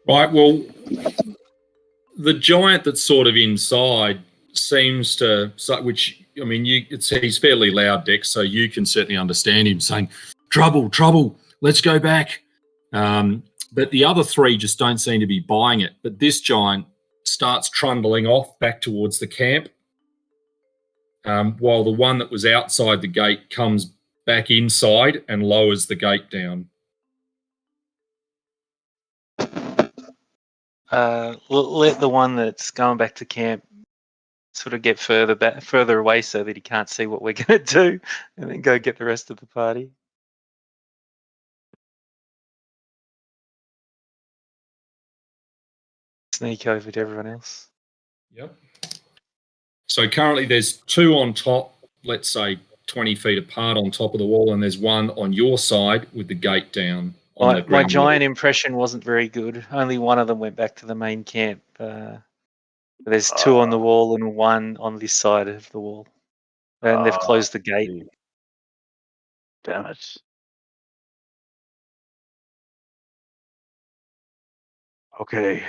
Right, well, the giant that's sort of inside seems to, which, I mean, he's fairly loud, Dex, so you can certainly understand him saying, trouble, let's go back. But the other 3 just don't seem to be buying it. But this giant starts trundling off back towards the camp, while the one that was outside the gate comes back inside and lowers the gate down. Let the one that's going back to camp sort of get further away so that he can't see what we're going to do, and then go get the rest of the party. Sneak over to everyone else. Yep. So currently there's 2 on top, let's say 20 feet apart on top of the wall, and there's 1 on your side with the gate down. My giant impression wasn't very good. Only one of them went back to the main camp. There's 2 on the wall and 1 on this side of the wall. And they've closed the gate. Damn it. Okay.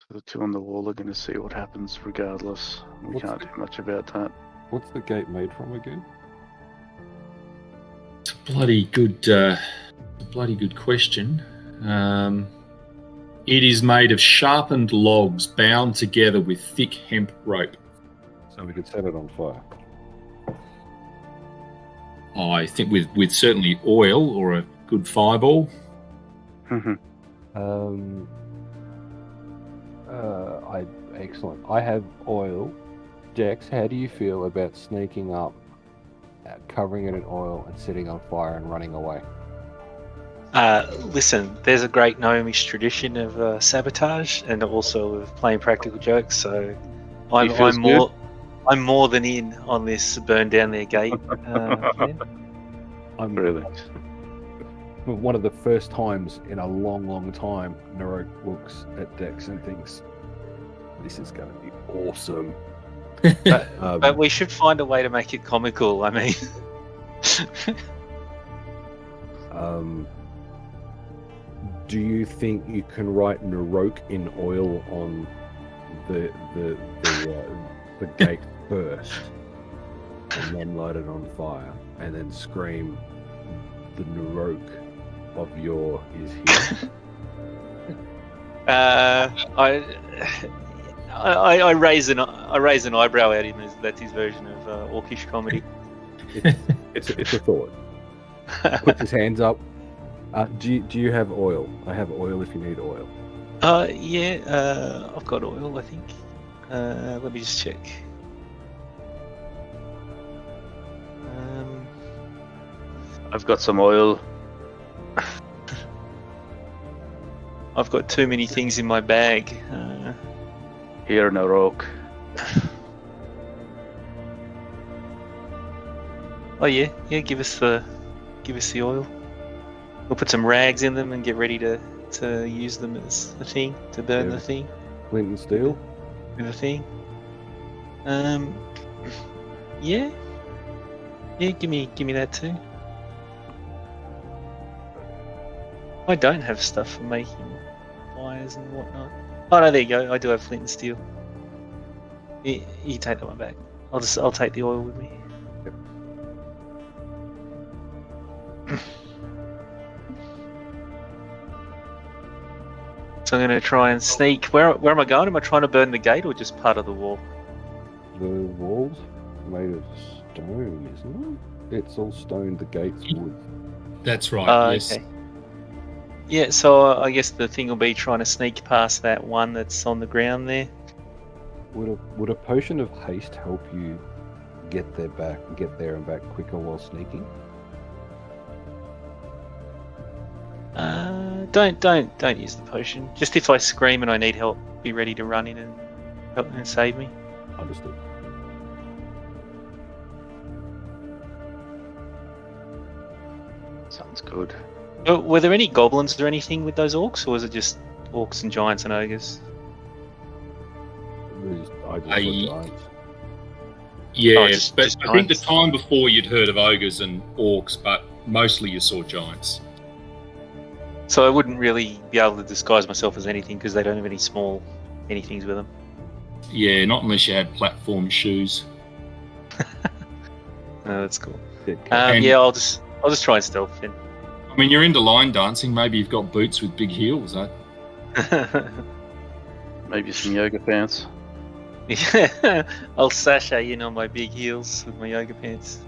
So the 2 on the wall are going to see what happens regardless. We can't do much about that. What's the gate made from again? It's a bloody good question. It is made of sharpened logs bound together with thick hemp rope. So we could set it on fire. I think with certainly oil or a good fireball. Excellent. I have oil. Dex, how do you feel about sneaking up, covering it in oil and setting on fire and running away? Listen, there's a great gnomish tradition of sabotage and also of playing practical jokes, so I'm more than in on this burn down their gate. Yeah. I'm really. One of the first times in a long time, Narok looks at Dex and thinks, "This is going to be awesome." But we should find a way to make it comical. I mean, do you think you can write Narok in oil on the gate first, and then light it on fire, and then scream, "The Narok of your is here"? I raise an eyebrow at him as that's his version of orcish comedy. It's a thought. Puts his hands up. Do you have oil? I have oil if you need oil. Yeah, I've got oil, I think. Let me just check. I've got some oil. I've got too many things in my bag. Here, Narok. Oh yeah, give us the oil. We'll put some rags in them and get ready to use them as a thing to burn the thing. Flint and steel. With a thing. Yeah. Give me that too. I don't have stuff for making fires and whatnot. Oh no, there you go. I do have flint and steel. You take that one back. I'll take the oil with me. So I'm going to try and sneak. Where am I going? Am I trying to burn the gate or just part of the wall? The walls made of stone, isn't it? It's all stone. The gate's wood. That's right. Yes. Okay. Yeah, so I guess the thing will be trying to sneak past that one that's on the ground there. Would a potion of haste help you get there and back quicker while sneaking? Don't use the potion. Just if I scream and I need help, be ready to run in and help and save me. Understood. Sounds good. Were there any goblins or anything with those orcs, or was it just orcs and giants and ogres? I just saw giants. Yeah, just but I think the giants. time before you'd heard of ogres and orcs, but mostly you saw giants. So I wouldn't really be able to disguise myself as anything because they don't have any small anythings with them. Yeah, not unless you had platform shoes. Oh, that's cool. And- Yeah, I'll just try and stealth then. I mean, you're into line dancing. Maybe you've got boots with big heels, eh? Maybe some yoga pants. Yeah, I'll sashay in on my big heels with my yoga pants.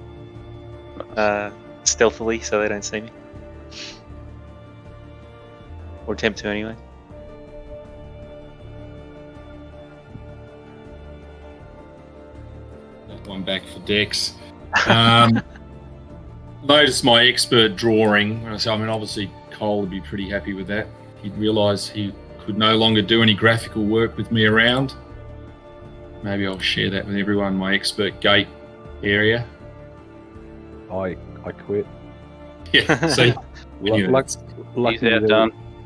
Stealthily so they don't see me. Or attempt to anyway. That one back for Dex. Notice my expert drawing. So, I mean, obviously, Cole would be pretty happy with that. He'd realise he could no longer do any graphical work with me around. Maybe I'll share that with everyone in my expert gate area. I quit. Yeah, see?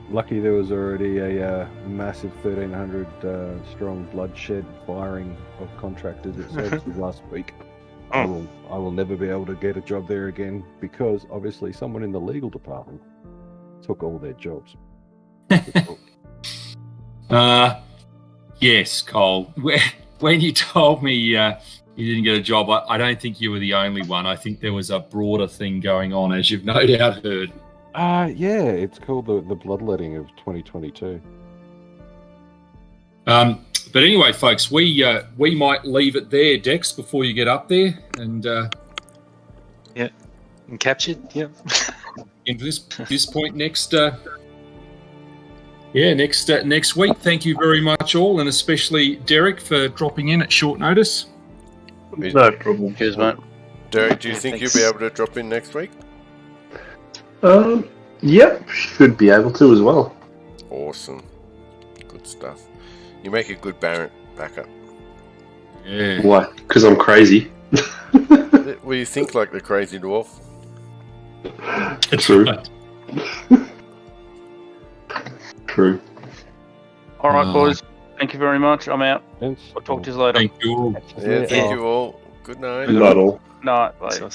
Lucky there was already a massive 1,300 strong bloodshed firing of contractors at services last week. I will never be able to get a job there again because obviously someone in the legal department took all their jobs. Yes, Cole. When you told me you didn't get a job, I don't think you were the only one. I think there was a broader thing going on, as you've no doubt heard. Yeah, it's called the bloodletting of 2022. But anyway, folks, we might leave it there, Dex, before you get up there and And captured, yep. into this point next week. Thank you very much all, and especially Derek for dropping in at short notice. No problem. Cheers, mate. Derek, do you think thanks. you'll be able to drop in next week? Yep, should be able to as well. Awesome. Good stuff. You make a good Barrett backup. Yeah. Why? Because I'm crazy. Well, you think like the crazy dwarf. That's True. right. True. All right, boys. Thank you very much. I'm out. Thanks. I'll talk to you later. Thank you all. Yeah, thank you all. Good night. Not all. Night. Bye. So-